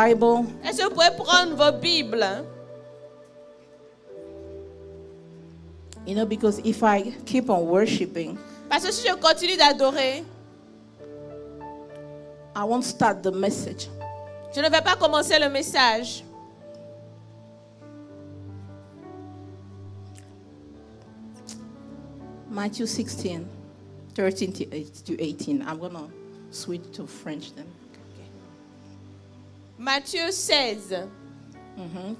Bible. Est-ce que vous pouvez prendre vos Bibles? You know, because if I keep on worshiping, Parce que si je continue d'adorer, I won't start the message. je ne vais pas commencer le message. Matthew 16, 13 to 18. I'm going to switch to French then. Matthieu 16,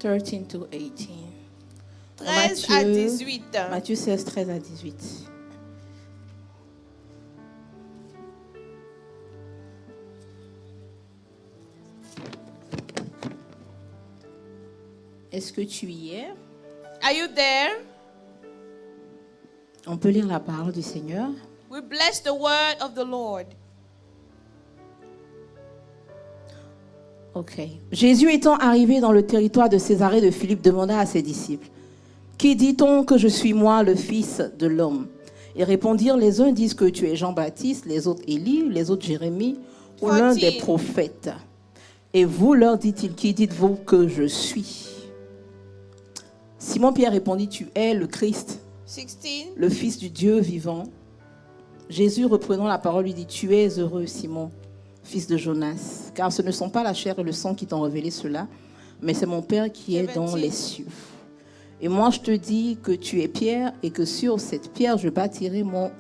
13 to 18. 13 à 18. Matthieu 16, 13 à 18. Est-ce que tu y es? Are you there? On peut lire la parole du Seigneur. We bless the word of the Lord. Ok. Jésus étant arrivé dans le territoire de Césarée de Philippe demanda à ses disciples, « Qui dit-on que je suis moi, le Fils de l'homme ?» Ils répondirent, « Les uns disent que tu es Jean-Baptiste, les autres Élie, les autres Jérémie, ou l'un des prophètes. Et vous, leur dit-il, qui dites-vous que je suis ?» Simon-Pierre répondit, « Tu es le Christ, 16. le Fils du Dieu vivant. » Jésus, reprenant la parole, lui dit, « Tu es heureux, Simon, fils de Jonas, car ce ne sont pas la chair et le sang qui t'ont révélé cela, mais c'est mon Père qui est dans les cieux. Et moi, je te dis que tu es Pierre et que sur cette pierre, je bâtirai mon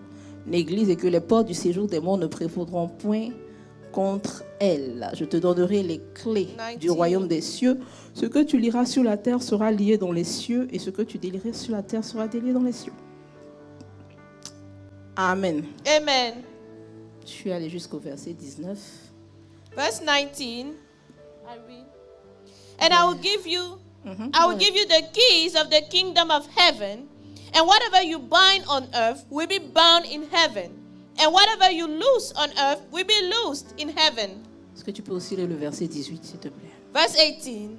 église et que les portes du séjour des morts ne prévaudront point contre elle. Je te donnerai les clés du royaume des cieux. Ce que tu liras sur la terre sera lié dans les cieux et ce que tu délieras sur la terre sera délié dans les cieux. » Amen. Amen. Je suis allée jusqu'au verset 19. Verse 19. I read. And I will give you the keys of the kingdom of heaven, and whatever you bind on earth will be bound in heaven, and whatever you loose on earth will be loosed in heaven. Est-ce que tu peux aussi lire le verset 18, s'il te plaît? Verse 18.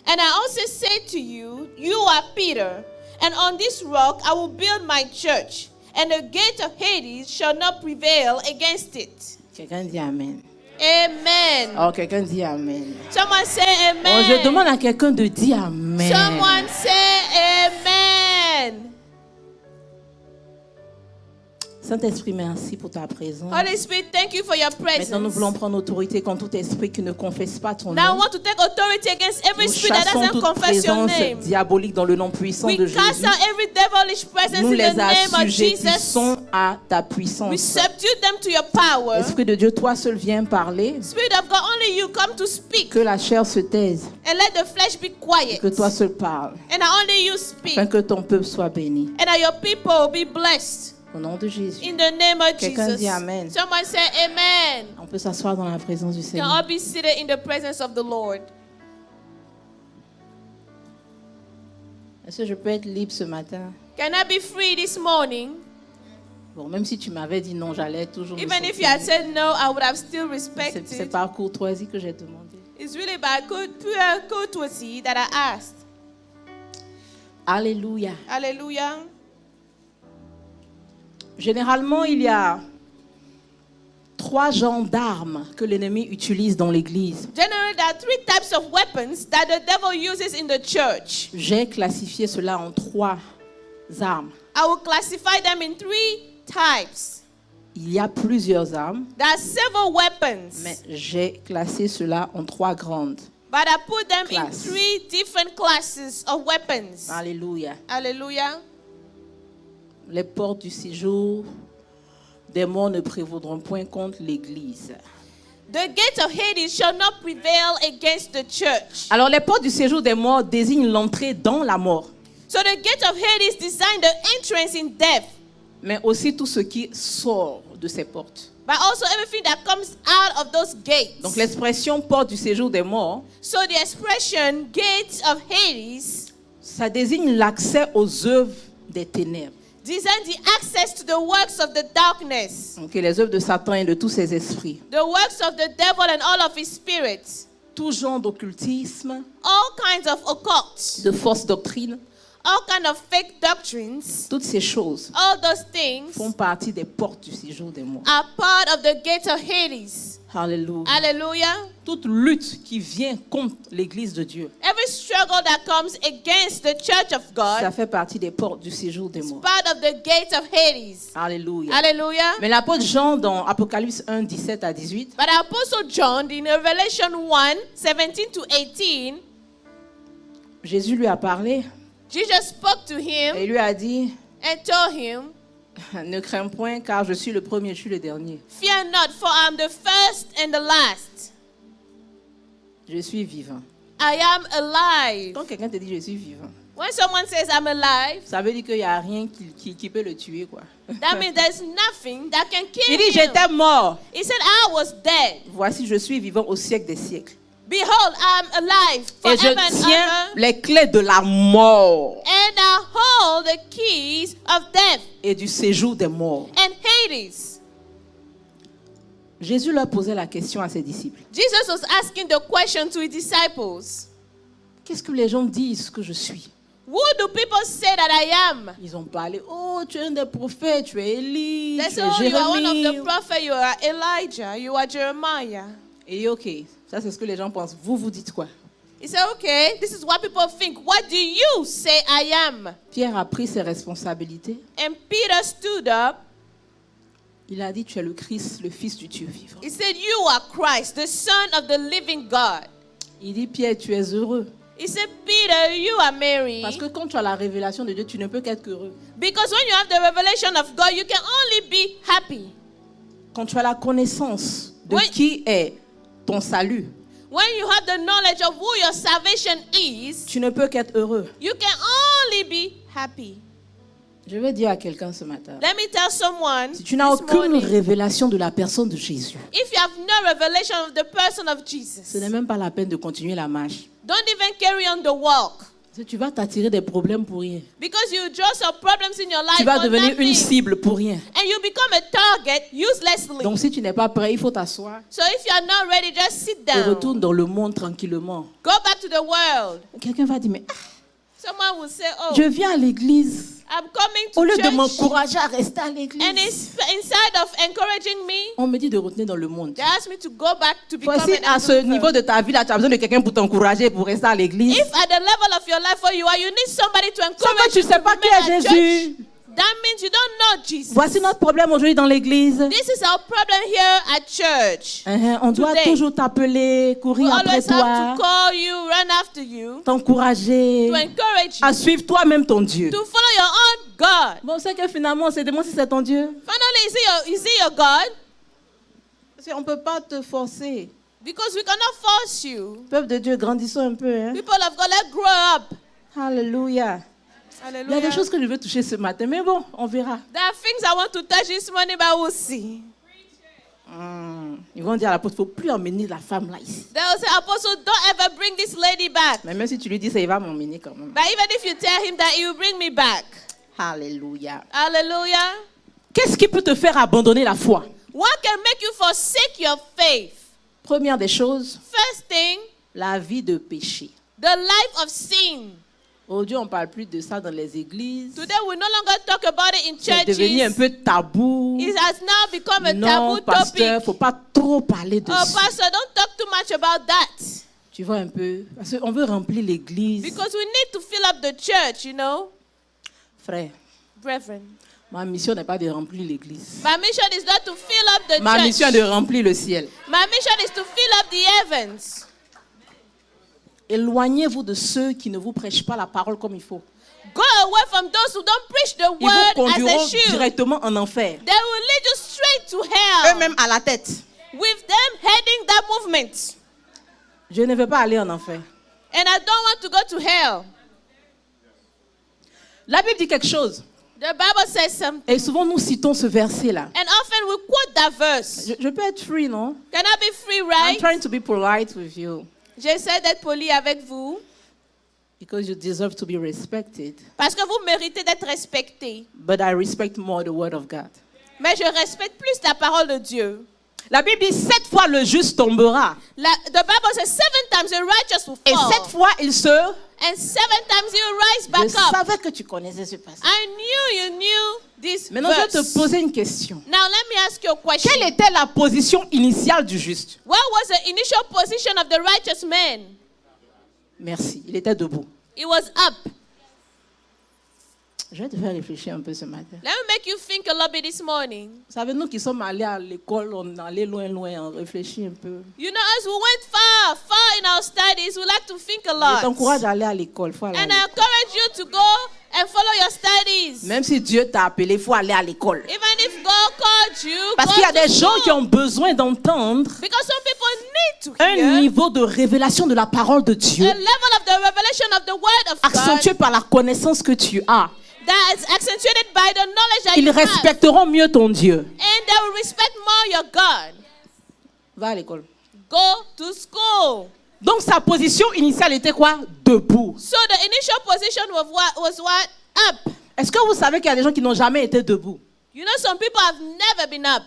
And I also say to you, you are Peter, and on this rock I will build my church, and the gate of Hades shall not prevail against it. Quelqu'un dit Amen. Amen. Oh, quelqu'un dit Amen. Someone say amen. Oh, je demande à quelqu'un de dire Amen. Someone say amen. Saint-Esprit, merci pour ta présence. Holy Spirit, thank you for your presence. Maintenant, nous voulons prendre autorité contre tout esprit qui ne confesse pas ton Now I nom. want to take authority against every Nous spirit that chassons doesn't toute confess your présence name. diabolique dans le nom puissant We de cast Jésus. out every devilish presence Nous in les the name of Jesus. assujettissons à ta We puissance. subdue them to your power. Esprit de Dieu, toi seul viens parler. Spirit of God, only you come to speak. Que la chair se taise. And let the flesh be quiet. Que toi seul parles. And only you speak. Afin que ton peuple soit béni. And that your people be blessed. Au nom de Jésus. In the name of Quelqu'un Jesus. dit Amen. Someone say amen. On peut s'asseoir dans la présence du You can Seigneur. all be seated in the presence of the Lord. Est-ce que je peux être libre ce matin? Can I be free this morning? Bon, même si tu m'avais dit non, j'allais toujours me Even if sentir you had libre. said no, I would have still C'est respected. par courtoisie que j'ai demandé. It's really by pure courtesy that I asked. Alléluia. Hallelujah. Généralement, il y a 3 genres d'armes que l'ennemi utilise dans l'église. Generally, there are 3 types of weapons that the devil uses in the church. J'ai classifié cela en 3 armes. I will classify them in 3 types. Il y a plusieurs armes, There are several weapons, mais j'ai classé cela en 3 grandes. but I put them Class. in 3 different classes of weapons. Alléluia. Hallelujah. Les portes du séjour des morts ne prévaudront point contre l'église. The gates of Hades shall not prevail against the church. Alors, les portes du séjour des morts désignent l'entrée dans la mort, So the gate of Hades design the entrance in death, mais aussi tout ce qui sort de ces portes. but also everything that comes out of those gates. Donc, l'expression porte du séjour des morts, So the expression gates of Hades ça désigne l'accès aux œuvres des ténèbres. design the access to the works of the darkness, Donc, les œuvres de Satan et de tous ses esprits. the works of the devil and all of his spirits, Tout genre d'occultisme, all kinds of occult, de fausses doctrines, all kind of fake doctrines, toutes ces choses all those things font partie des portes du séjour des morts. are part of the gate of Hades. Alléluia. Hallelujah. Toute lutte qui vient contre l'église de Dieu, Every struggle that comes against the church of ça God fait partie des portes du séjour des is morts. part of the gate of Hades. Alléluia. Hallelujah. Mais l'apôtre Jean dans Apocalypse 1, 17 à 18, But Apostle John in Revelation 1, 17 to 18, Jésus lui a parlé Jesus spoke to et him il lui a dit, and told him, ne crains point car je suis le premier, je suis le dernier. fear not, for I am the first and the last. Je suis vivant. I am alive. Quand quelqu'un te dit je suis vivant, When someone says I'm alive, ça veut dire qu'il n'y a rien qui peut le tuer, quoi. that means there's nothing that can kill Il dit him. j'étais mort. He said, I was dead. Voici je suis vivant au siècle des siècles. Behold, I'm alive Et forever je and tiens ever. les clés de la mort And I hold the keys of death et du séjour des morts. and Hades. Jésus leur posait la question à ses disciples. Jesus was asking the question to his disciples. Qu'est-ce que les gens disent que je suis? Who do people say that I am? Ils ont parlé, oh, tu es un des prophètes, tu es Élie, They tu say, es oh, you are one of Jérémie. the prophets, you are Elijah, you are Jeremiah. Et ok, ça c'est ce que les gens pensent. Vous, vous dites quoi? He said, okay, this is what people think. What do you say I am? Pierre a pris ses responsabilités. And Peter stood up. Il a dit, tu es le Christ, le Fils du Dieu vivant. He said, you are Christ, the Son of the living God. Il dit, Pierre, tu es heureux. He said, Peter, you are Mary. Parce que quand tu as la révélation de Dieu, tu ne peux qu'être heureux. Because when you have the revelation of God, you can only be happy. Quand tu as la connaissance de Oui. qui est ton salut, When you have the knowledge of who your salvation is, tu ne peux qu'être heureux. you can only be happy. Je vais dire à quelqu'un ce matin, Let me tell someone si tu n'as this aucune morning, révélation de la personne de Jésus, if you have no revelation of the person of Jesus, ce n'est même pas la peine de continuer la marche. don't even carry on the walk. Parce que tu vas t'attirer des problèmes pour rien. Because you draw some problems in your life Tu vas for devenir nothing. une cible pour rien. And you become a target uselessly. Donc si tu n'es pas prêt, il faut t'asseoir So if you are not ready, just sit et down. retourne dans le monde tranquillement. Go back to the world. Quelqu'un va dire, mais Someone will say, oh, je viens à l'église. I'm coming Au to lieu de church. m'encourager à rester à And l'église, instead of encouraging me, on me dit de retourner dans le monde. they ask me to go back to become Voici, an à ce unbeliever. niveau de ta vie, là, tu as besoin de quelqu'un pour t'encourager, pour rester à l'église. If at the level of your life where you are, you need somebody to Sauf encourage que tu you ne sais to pas qui remain est at Jésus. church, that means you don't know Jesus. Voici notre problème aujourd'hui dans l'église. This is our problem here at church. On doit Today. toujours t'appeler, We courir après always have toi, to call you, run after you, t'encourager, to encourage à you, suivre toi-même ton Dieu. to follow your own God. Bon, c'est que finalement, on se demande si c'est ton Dieu. Finally, is he your God? Parce qu'on ne peut pas te forcer. Because we cannot force you. Peuple de Dieu, grandissons un peu. Hein? People of God, let's grow up. Alléluia. Il y a des Hallelujah. choses que je veux toucher ce matin, mais bon, on verra. There are things I want to touch this morning, but we'll see. Ils vont dire à l'apôtre, il ne faut plus emmener la femme là ici. They will say, Apostle, don't ever bring this lady back. Mais même si tu lui dis ça, il va m'emmener quand même. But even if you tell him that, he will bring me back. Alléluia. Hallelujah. Qu'est-ce qui peut te faire abandonner la foi? What can make you forsake your faith? Première des choses, First thing, la vie de péché. the life of sin. Aujourd'hui, on ne parle plus de ça dans les églises. Today we no longer talk about it in C'est devenu un churches. peu tabou. It has now become a Non, taboo pasteur, il ne topic. faut pas trop parler de Oh, ça. pastor, don't talk too much about that. Tu vois un peu, parce qu'on veut remplir l'église. Because we need to fill up the church, you know. Frère, Brethren, ma mission n'est pas de remplir l'église. my mission is not to fill up the Ma mission est church. de remplir le ciel. My mission is to fill up the heavens. Éloignez-vous de ceux qui ne vous prêchent pas la parole comme il faut. Go away from those who don't preach the Ils vous word as conduiront they should. directement en enfer. They will lead you straight to hell. Eux-mêmes à la tête. With them heading that movement. Je ne veux pas aller en enfer. And I don't want to go to hell. La Bible dit quelque chose. The Bible says something. Et souvent nous citons ce verset-là. And often we quote that verse. Je peux être free, non? Can I be free, I'm right? trying to be polite with you. J'essaie d'être poli avec vous. Because you deserve to be respected. Parce que vous méritez d'être respecté. But I respect more the word of God. Mais je respecte plus la parole de Dieu. La Bible dit 7 fois le juste tombera. The Bible says 7 times the righteous will Et fall. 7 fois il se... And 7 times he will rise Je back up. savais que tu connaissais ce passage. I knew you knew this Maintenant, je vais te verse. poser une question. Now let me ask you a question. Quelle était la position initiale du juste? What was the initial position of the righteous man? Merci. Il était debout. It was up. Je vais te faire réfléchir un peu ce matin. Let me make you think a little bit this morning. Vous savez, nous qui sommes allés à l'école, on est allés loin, on réfléchit un peu. You know, as we went far, far in our studies, we like to think a Je lot. t'encourage à aller à l'école. Faut aller à And I l'école. encourage you to go and follow your studies. Même si Dieu t'a appelé, il faut aller à l'école. Even if God called you, Parce go qu'il y a to des gens school. qui ont besoin d'entendre Because some people need to un hear niveau de révélation de la parole de Dieu, a level of the revelation of the word of accentué God par la connaissance que tu as. that is accentuated by the knowledge that Ils you have. respecteront mieux ton Dieu. And they will respect more your God. Va à l'école. Go to school. Donc sa position initiale était quoi? Debout. So the initial position was what? Up. Est-ce que vous savez qu'il y a des gens qui n'ont jamais été debout? You know, some people have never been up.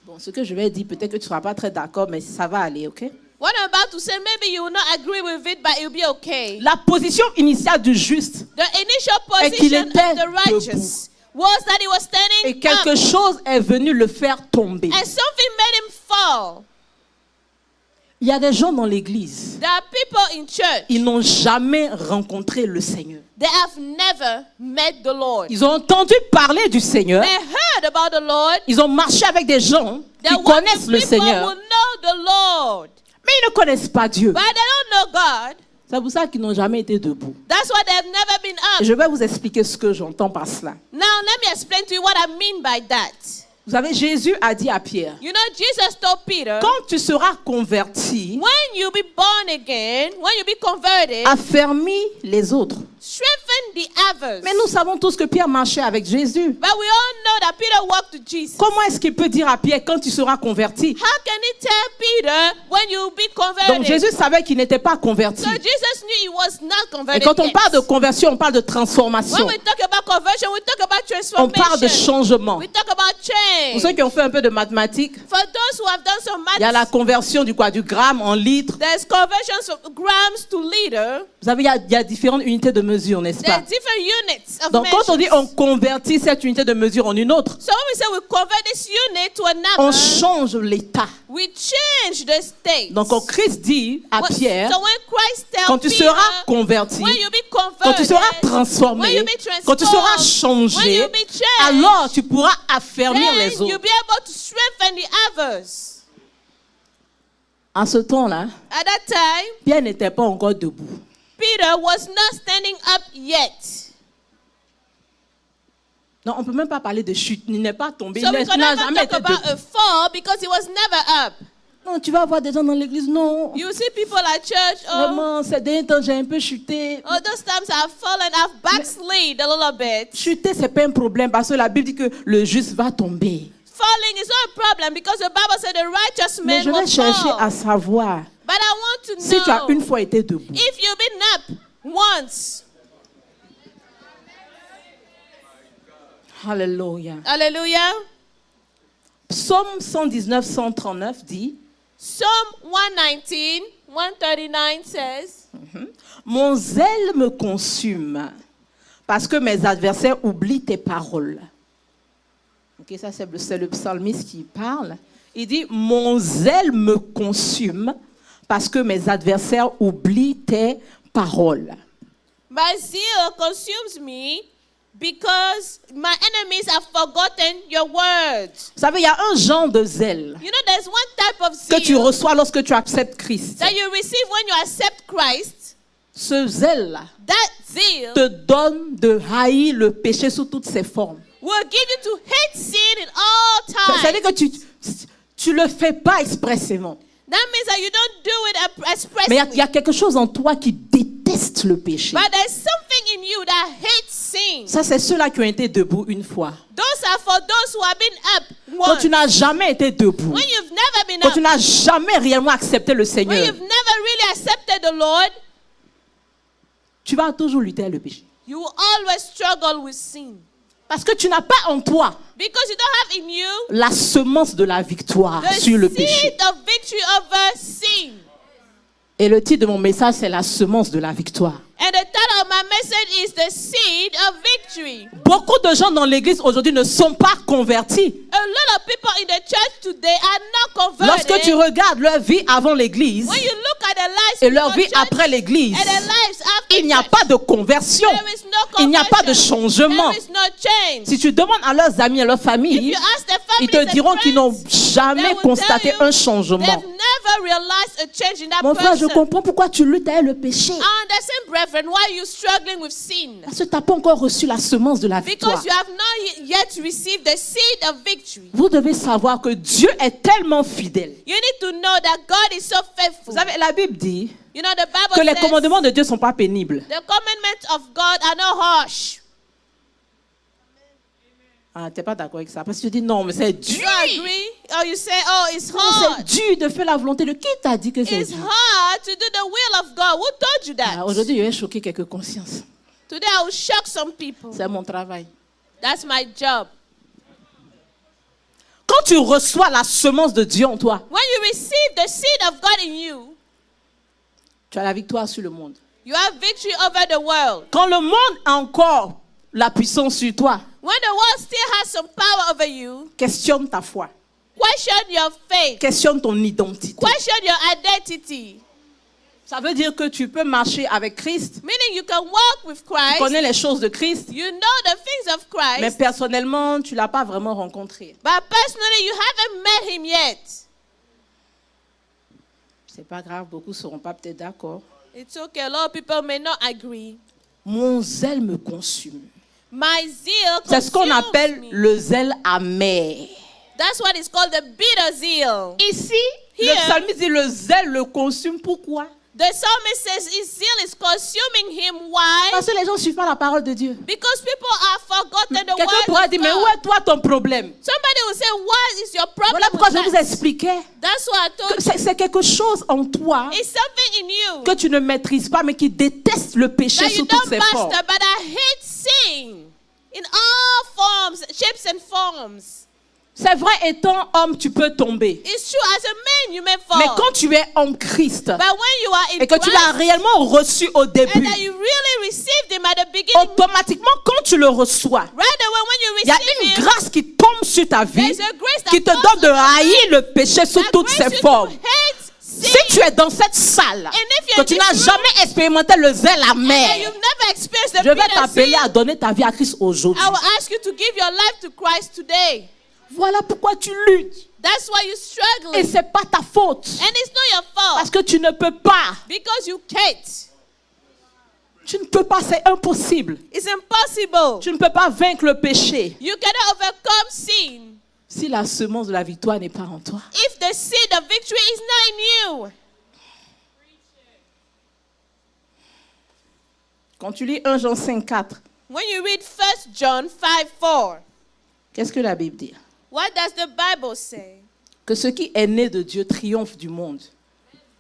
Bon, ce que je vais dire, peut-être que tu ne seras pas très d'accord, mais ça va aller, ok? What I'm about to say, maybe you will not agree with it, but it will be okay. La position initiale du juste The initial Et qu'il position était of the righteous was that he was standing et quelque up. chose est venu le faire tomber. And something made him fall. Il y a des gens dans l'église, There are people in church. ils n'ont jamais rencontré le Seigneur. They have never met the Lord. Ils ont entendu parler du Seigneur, They heard about the Lord. ils ont marché avec des gens They qui walked connaissent with le people Seigneur, who know the Lord, mais ils ne connaissent pas Dieu. but they don't know God. C'est pour ça qu'ils n'ont jamais été debout. That's why they've never been up. Et je vais vous expliquer ce que j'entends par cela. Now let me explain to you what I mean by that. Vous savez, Jésus a dit à Pierre, You know, Jesus told Peter, quand tu seras converti, when you be born again, when you be converted, affermis les autres. strengthen the others. Mais nous savons tous que Pierre marchait avec Jésus. But we all know that Peter walked to Jesus. Comment est-ce qu'il peut dire à Pierre, quand tu seras converti? How can he tell Peter when you be converted? Donc Jésus savait qu'il n'était pas converti. So Jesus knew he was not Et converted quand on yet. parle de conversion, on parle de transformation. When we talk about conversion, we talk about On parle de transformation. changement. We talk about Pour change. ceux qui ont fait un peu de mathématiques, For those who have done some il y a la maths, conversion du gramme en litres. there's conversions from grams to liter. Vous savez, il y a différentes unités de mesure, n'est-ce pas? There's different units of Donc quand on dit measures. on convertit cette unité de mesure en une autre, So when we say we convert this unit to on another, change l'état. we change the state. Donc quand Christ dit à Pierre, So when Christ tells quand tu Peter, seras converti, when you be converted, quand tu seras when you transformé, be transformed, quand tu seras when changé, you be changed, alors tu pourras affermir then les you'll autres. be able to strengthen the others. En ce temps-là, At that time, Pierre n'était pas encore debout. Peter was not standing up yet. Non, on ne peut même pas parler de chute. Il n'est pas tombé. So Il we n'a cannot jamais even été talk about debout. a fall because he was never up. Non, tu vas voir des gens dans l'église. Non, You see people at church, oh, vraiment, ces derniers temps, j'ai un peu chuté. those times I've fallen, I've backslid a little bit. Chuter, ce n'est pas un problème parce que la Bible dit que le juste va tomber. Falling is not a problem because the Bible said the righteous Mais man je vais will chercher fall. à savoir But I want to si tu as know une fois été debout. if you've been up once. Alléluia. Hallelujah. Psaume 119, 139 dit, Psalm 119, 139 says, mon zèle me consume parce que mes adversaires oublient tes paroles. Ok, ça c'est le psalmiste qui parle. Il dit, mon zèle me consume parce que mes adversaires oublient tes paroles. My zeal consumes me because my enemies have forgotten your words. Vous savez, il y a un genre de zèle You know, there's one type of que tu zeal reçois lorsque tu acceptes Christ. that you receive when you accept Christ. Ce zèle-là That zeal te donne de haïr le péché sous toutes ses formes. will give you to hate sin in all C'est-à-dire times. que tu le fais pas expressément. That means that you don't do it Mais expressly. il y a quelque chose en toi qui déteste le péché. But there's something in you that hates sin. Ça, c'est ceux-là qui ont été debout une fois. Those are for those who have been up Quand once. tu n'as jamais été debout, When you've never been quand up, tu n'as jamais réellement accepté le when Seigneur, you've never really accepted the Lord, tu vas toujours lutter avec le péché. you will always struggle with sin. Parce que tu n'as pas en toi Because you don't have in you la semence de la victoire the sur le péché. seed of victory over sin. Et le titre de mon message, c'est la semence de la victoire. And the title of my message is the seed of victory. Beaucoup de gens dans l'église aujourd'hui ne sont pas convertis. A lot of people in the church today are not converted. Lorsque tu regardes leur vie avant l'église When you look at the lives et leur before vie church après l'église, and the lives after il n'y a church, pas de conversion. there is no Il n'y a pas de conversion. changement. There is no change. Si tu demandes à leurs amis, à leur If famille, you ask the ils families te and diront qu'ils n'ont friends, jamais they will constaté tell you un changement. they've never realized a change in that Mon frère, je person. comprends pourquoi tu luttes avec le péché. I understand, brethren, why you're struggling with sin. Parce que tu n'as pas encore reçu la semence de la victoire. Because you have not yet received the seed of victory. Vous devez savoir que Dieu est tellement fidèle. You need to know that God is so faithful. Vous savez, la Bible dit You know, the Bible que les says commandements de Dieu ne sont pas pénibles. the commandments of God are not harsh. Ah, tu n'es pas d'accord avec ça. Parce que tu dis non, mais c'est dur. You agree? Or you say, oh, it's Non, hard. c'est dur de faire la volonté de qui t'a dit que c'est It's dur? hard to do the will of God. Who told you that? Ah, aujourd'hui, je vais choquer quelques consciences. Today I will shock some people. C'est mon travail. That's my job. Quand tu reçois la semence de Dieu en toi, When you receive the seed of God in you, tu as la victoire sur le monde. you have victory over the world. Quand le monde a encore la puissance sur toi, When the world still has some power over you, questionne ta foi, question your faith, questionne ton identité. question your identity. Ça veut dire que tu peux marcher avec Christ, Meaning you can walk with tu Christ, connais les choses de Christ, you know the things of mais Christ, personnellement, tu ne l'as pas vraiment rencontré. but personally you haven't met him yet. C'est pas grave, beaucoup ne seront pas peut-être d'accord. It's okay, a lot of people may not agree. Mon zèle me consume. My zeal C'est ce qu'on consumes appelle me. le zèle amer. That's what is called the bitter zeal. Ici, le Here. psalmiste dit le zèle le consume. Pourquoi? The psalmist says his zeal is consuming him. Why? Parce que les gens ne suivent pas la parole de Dieu. Because people are forgotten the Quelqu'un word pourra of dire, mais où God. est toi ton problème? Somebody will say, what is your problem Voilà pourquoi with je vous that? expliquais That's what I que told you. c'est quelque chose en toi It's something in you que tu ne maîtrises pas, mais qui déteste le péché that you sous toutes don't ses formes. master, but I hate sin in all forms, shapes and forms. C'est vrai, étant homme, tu peux tomber. It's true, as a man you may fall. Mais quand tu es en Christ But when you are in et que tu l'as Christ, réellement reçu au and début, that you really received him at the beginning, automatiquement, quand tu le reçois, right away when you il y a receive une him, grâce qui tombe sur ta vie, there's a grace that qui te falls donne de on your haïr life, le péché sous that toutes grace ses you formes. to hate sin. Si tu es dans cette salle, And if que you're tu in n'as this room, jamais expérimenté le zèle and amer, you've never experienced the je vais bitter t'appeler zeal, à donner ta vie à Christ aujourd'hui. I will ask you to give your life to Christ today. Voilà pourquoi tu luttes. That's why you're struggling. Et ce n'est pas ta faute. And it's not your fault. Parce que tu ne peux pas. Because you can't. Tu ne peux pas, c'est impossible. It's impossible. Tu ne peux pas vaincre le péché You cannot overcome sin si la semence de la victoire n'est pas en toi. if the seed of victory is not in you. Quand tu lis 1 Jean 5,4, When you read 1 John 5:4, qu'est-ce que la Bible dit? what does the Bible say? Que ce qui est né de Dieu triomphe du monde.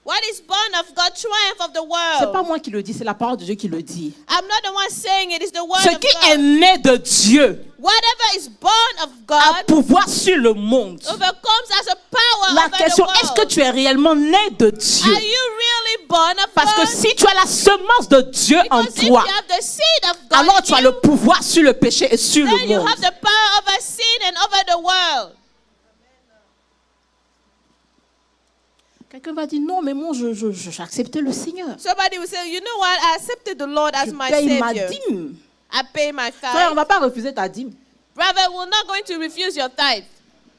What is born of God triumph of the Ce n'est pas world? moi qui le dis, c'est la parole de Dieu qui le dit. I'm not the one saying it, it's the word Ce of qui est God. né de Dieu Whatever is born of a God pouvoir sur le monde. overcomes as a power La over question, the est-ce world. que tu es réellement né de Dieu? Are you really born of Parce que God? si tu as la semence de Dieu en Because if toi, you have the seed of God alors in tu as you, le pouvoir sur le péché et sur then le you monde. have the power over sin and over the world. Quelqu'un va dire, non, mais moi, j'ai accepté le Seigneur. Somebody will say, you know what, I accepted the Lord as Je my paye ma Savior. dîme. I pay my Frère, on ne tithe. va pas refuser ta dîme. Brother, we're not going to refuse your tithe.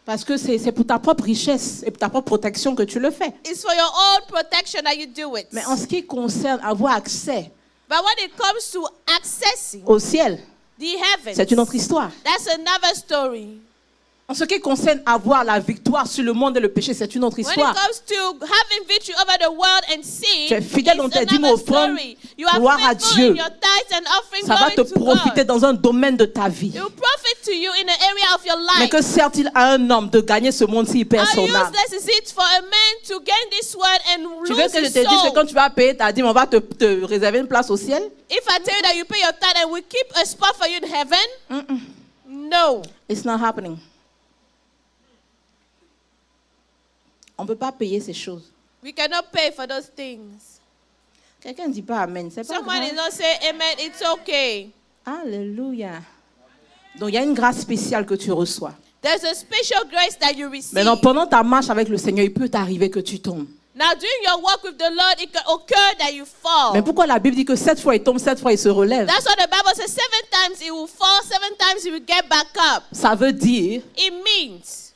Parce que c'est pour ta propre richesse et pour ta propre protection que tu le fais. It's for your own protection that you do it. Mais en ce qui concerne avoir accès But when it comes to accessing au ciel, the heavens, c'est une autre histoire. that's another story. En ce qui concerne avoir la victoire sur le monde et le péché, c'est une autre When it histoire. comes to having victory over the world and sin, Tu es fidèle dans it's tes dîmes another offrandes. story. You are Gloire à faithful Dieu. in your tithes and offering, Ça va te glory to profiter God. dans un domaine de ta vie. It will profit to you in an area of your Mais life. que sert-il à un homme de gagner ce monde s'il perd How son âme? useless is it for a man to gain this word and Tu veux lose que je his te dise que soul? quand tu vas payer ta dîme, on va te réserver une place au ciel? If I tell you that you pay your tithe and we keep a spot for you in heaven, no. It's not happening. On ne peut pas payer ces choses. We cannot pay for those things. Quelqu'un ne dit pas Amen. C'est pas Someone is grave. not saying amen. It's okay. Alléluia. Donc, il y a une grâce spéciale que tu reçois. There's a special grace that you receive. Maintenant, pendant ta marche avec le Seigneur, il peut t'arriver que tu tombes. Now, during your walk with the Lord, it can occur that you fall. Mais pourquoi la Bible dit que 7 fois il tombe, 7 fois il se relève? That's what the Bible says. 7 times he will fall, 7 times he will get back up. Ça veut dire It means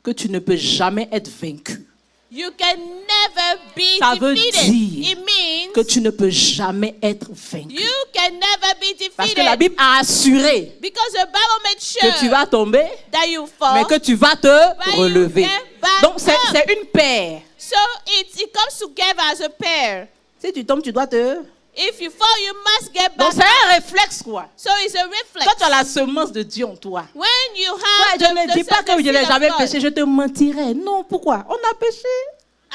que tu ne peux jamais être vaincu. you can never be Ça veut defeated. dire It means que tu ne peux jamais être vaincu. you can never be Parce que la defeated. Bible a assuré Because the Bible made que tu sure vas tomber, that you fall. mais que tu vas te you relever. get back Donc c'est up. une paire. So it comes together as a pair. Si tu tombes, tu dois te... If you fall, you must get Donc back c'est up. un réflexe quoi. So it's a reflex. Toi tu as la semence de Dieu en toi. When you Ouais, have je ne dis pas que je n'ai jamais God. péché, je te mentirais. Non, pourquoi? On a péché.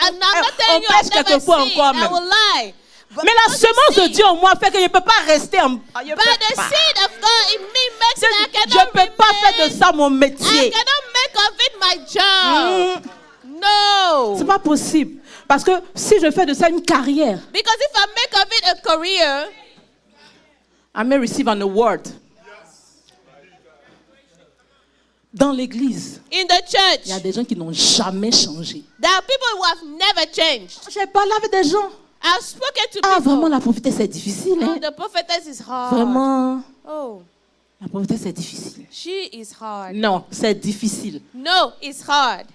And I'm not telling you on I've pêche never quelquefois sinned. encore I même. will lie. But Mais la because you semence de sin, Dieu en moi fait que je ne peux pas rester en... Je But the peux pas. seed of God in me makes it I Je cannot ne peux pas faire de remain. ça mon I métier. cannot make of it my job. No. C'est pas possible. Parce que si je fais de ça une carrière, Because if I make of it a career, I may receive an award. Dans l'église, in the church, il y a des gens qui n'ont jamais changé. there are people who have never changed. J'ai parlé avec des gens. I've spoken to Ah, people. vraiment, la prophétesse, c'est difficile. Oh, Hein? the prophetess is hard. Vraiment, Oh, la prophétesse, c'est difficile. she is hard. Non, c'est difficile No, it's hard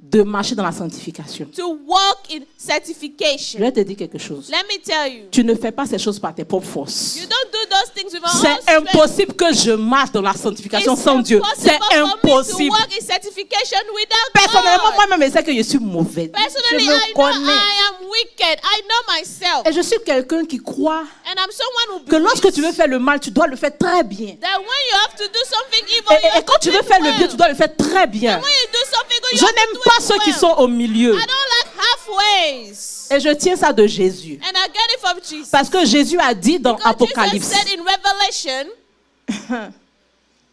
de marcher dans la sanctification. to walk in Je certification. vais te dire quelque chose. Let me tell you, Tu ne fais pas ces choses par tes propres forces. you don't do those things with your own C'est strength. impossible que je marche dans la sanctification It's sans Dieu. C'est impossible for me to impossible. walk in certification without Personnellement, God. moi-même, je sais que je suis mauvaise. Personally, Je I me know connais. I am wicked. I know myself. Et je suis quelqu'un qui croit And I'm someone who que lorsque believes tu veux faire le mal, tu dois le faire très bien. that when you have to do something evil, you Et have quand to tu do veux it faire le well. bien, tu dois le faire très bien. When you do something good, you Je have to n'aime do pas it ceux qui well. sont au milieu. I don't like halfways. Et je tiens ça de Jésus. And I get it from Jesus. Parce que Jésus a dit dans Because Apocalypse, Jesus said in Revelation,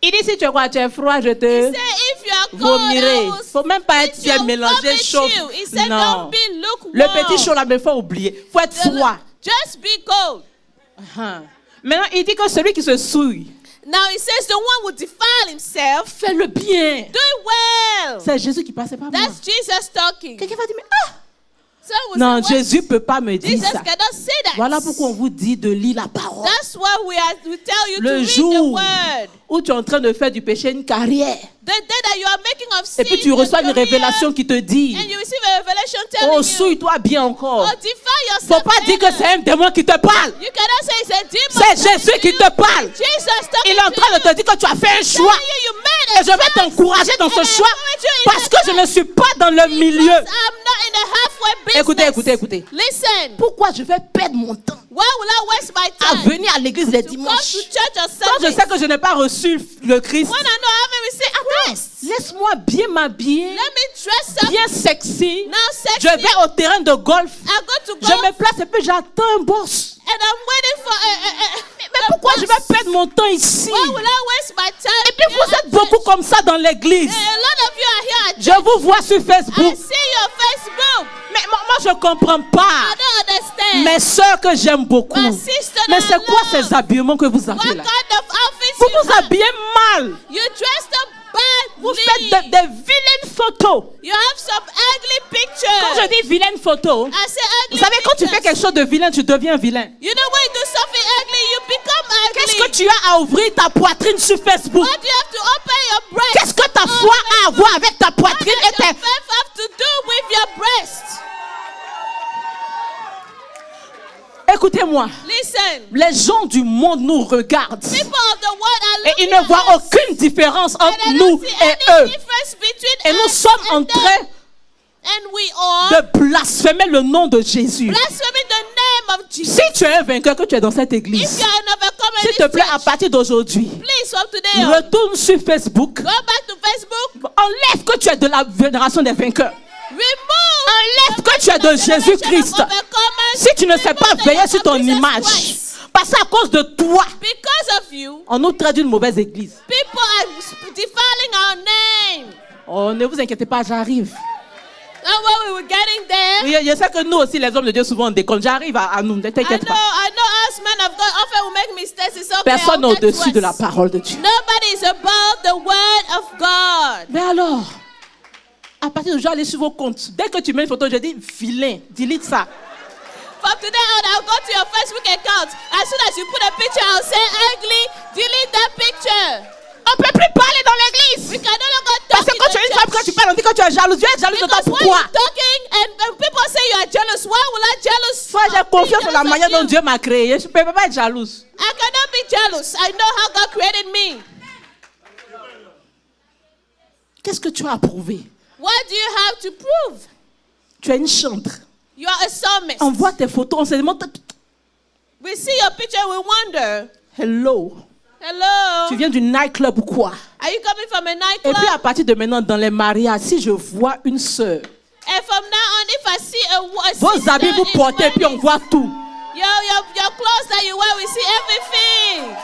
il dit si tu crois que tu es froid, je he te said, if you are cold, vomirai. I Il will faut même pas être spit fier, you, mélanger vomit chaud. you. He said, Non. don't be lukewarm. Le petit chaud là, mais il faut oublier. Il faut être froid. Just be cold. Maintenant, il dit que celui qui se souille, Now he says the one who defile himself, fait le bien. do it well. C'est Jésus qui passait par moi. That's Jesus talking. Quelqu'un va dire, mais Someone will non, say, "What? Jésus ne peut pas me dire Jesus ça. cannot say that. Voilà pourquoi on vous dit de lire la parole. That's why we tell you to Le read the jour word. où tu es en train de faire du péché une carrière, The day that you are making of sin, et puis tu reçois une a career, révélation qui te dit, and you receive a revelation telling oh, you, souille-toi bien encore. oh, defile yourself. Faut pas dire que c'est un démon qui te parle. You cannot say it's a demon. C'est telling Jésus qui you. te parle. Jesus talking Il est en train de to te dire que tu as fait un you. choix. Telling you made a Et je vais choice. t'encourager dans ce And I choix encourage you in parce that que je ne suis pas dans le milieu. Because I'm not in the halfway business. Écoutez. Listen. Pourquoi je vais perdre mon temps Why will I waste my à time venir à l'église les to come dimanches to church on quand je Sunday sais que je n'ai pas reçu le Christ? when I know I haven't received Christ? Laisse-moi bien m'habiller, Let me dress up. bien sexy. Now sexy. Je vais au terrain de golf. I go to Je golf me place et puis j'attends un boss. and I'm waiting for Mais pourquoi je vais perdre mon temps ici? Why will I waste my time? Et puis vous êtes beaucoup comme ça dans l'église. A lot of you are here. Je vous vois sur I Facebook. see your Facebook. Mais moi je ne comprends I pas. don't understand. Mes soeurs que j'aime beaucoup. My sister Mais that c'est I quoi love. ces habillements que vous What avez kind là? of outfits Vous you vous have? habillez mal. You dressed up badly. Vous faites des vilaines photos. You have some ugly pictures. Quand je dis vilaine photo, I say ugly vous savez, quand tu pictures. fais quelque chose de vilain, tu deviens vilain. You know when you do something ugly, you become ugly. Qu'est-ce que tu as à ouvrir ta poitrine sur Facebook? What do you have to open your breast? Qu'est-ce que ta foi a à voir avec ta What poitrine does et tes... your faith have to do with your breast? Écoutez-moi, Listen. les gens du monde nous regardent People of the world are et looking ils ne at voient us, aucune différence and entre they nous don't see et any eux. difference between Et nous us sommes en and them. train And we are de blasphémer le nom de Jésus. blaspheming the name of Jesus. Si tu es un vainqueur, que tu es dans cette If église, you are an overcomer s'il in te this plaît, à church, partir d'aujourd'hui, please from today on, retourne sur Facebook, go back to Facebook, enlève que tu es de la génération des vainqueurs. remove Enlève que tu es de Jésus-Christ. Si tu ne sais pas veiller sur ton image, parce qu'à cause de toi, Because of you, on nous traite d'une mauvaise église. people are defiling our name. Oh, ne vous inquiétez pas, j'arrive. And when we were getting there, Oui, je sais que nous aussi, les hommes de Dieu, souvent on déconne. J'arrive à nous, ne t'inquiète pas. I know us men of God often will make mistakes. It's okay. Personne n'est I'll get to au-dessus de us. la parole de Dieu. Nobody is above the word of God. Mais alors, à partir de aujourd'hui, allez sur vos comptes. Dès que tu mets une photo, je dis vilain, delete ça. From today on, I'll go to your Facebook account. As soon as you put a picture, I'll say ugly. Delete that picture. On ne peut plus parler dans l'église. We can no longer Parce talk que quand in tu es une the femme, quand church. tu parles, on dit que tu es jalouse. Dieu est jaloux de toi. Because when Pourquoi? you're talking and people say you are jealous, why will I jealous? Soit j'ai confiance en la Because manière of dont you. Dieu m'a créé. Je ne peux pas être jalouse. I cannot be jealous. I know how God created me. Qu'est-ce que tu as approuvé? What do you have to prove? Tu es une chantre. You are a psalmist. On voit tes photos, on se demande. We see your picture, we wonder. Hello. Hello. Tu viens du nightclub ou quoi? Are you coming from a Et nightclub? puis à partir de maintenant, dans les mariages, si je vois une sœur, And from now on, if I see a vos sister habits vous in portez, puis on weddings, voit tout. your clothes that you wear, we see everything.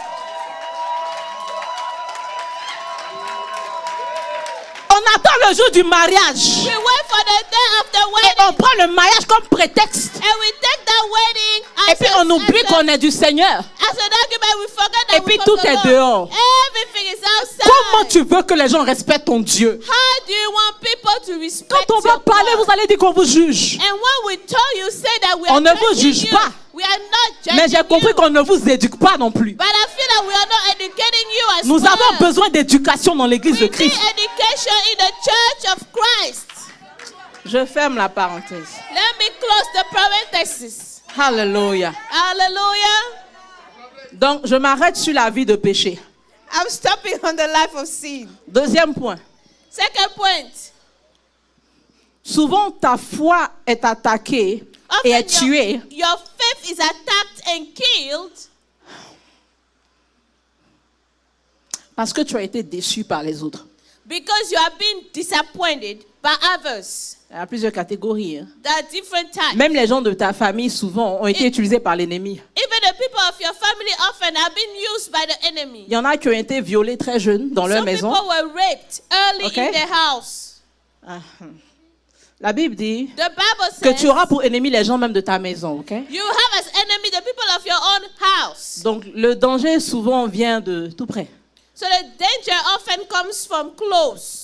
On attend le jour du mariage. We wait for the day of the Et wedding. on prend le mariage comme prétexte. And we take that wedding Et as puis on oublie qu'on est du Seigneur. as an argument. We forget that Et puis we tout from the est Lord. dehors. Everything is outside. Comment tu veux que les gens respectent ton Dieu? How do you want people to respect Quand on va your parler, God? vous allez dire qu'on vous juge. And when we tell you, say that we On are ne vous judging juge you. pas. We are not judging Mais j'ai compris you. qu'on ne vous éduque pas non plus. But I feel that we are not educating you as Nous well. avons besoin d'éducation dans l'église de We need Christ. education in the church of Christ. Je ferme la parenthèse. Let me close the parenthesis. Hallelujah. Hallelujah. Donc, je m'arrête sur la vie de péché. I'm stopping on the life of sin. Deuxième point. Second point. Souvent, ta foi est attaquée et est Often tuée your faith is attacked and killed parce que tu as été déçu par les autres. because you have been disappointed by others. Il y a plusieurs catégories. Hein. There are different types. Même les gens de ta famille, souvent, ont été utilisés par l'ennemi. Even the people of your family often have been used by the enemy. Il y en a qui ont été violés très jeunes dans leur Some maison. people were raped early Okay. in their house. Ah. La Bible dit The Bible que says tu auras pour ennemi les gens même de ta maison. Ok? you have as enemy the people of your own house. Donc, le danger souvent vient de tout près. So the danger often comes from close.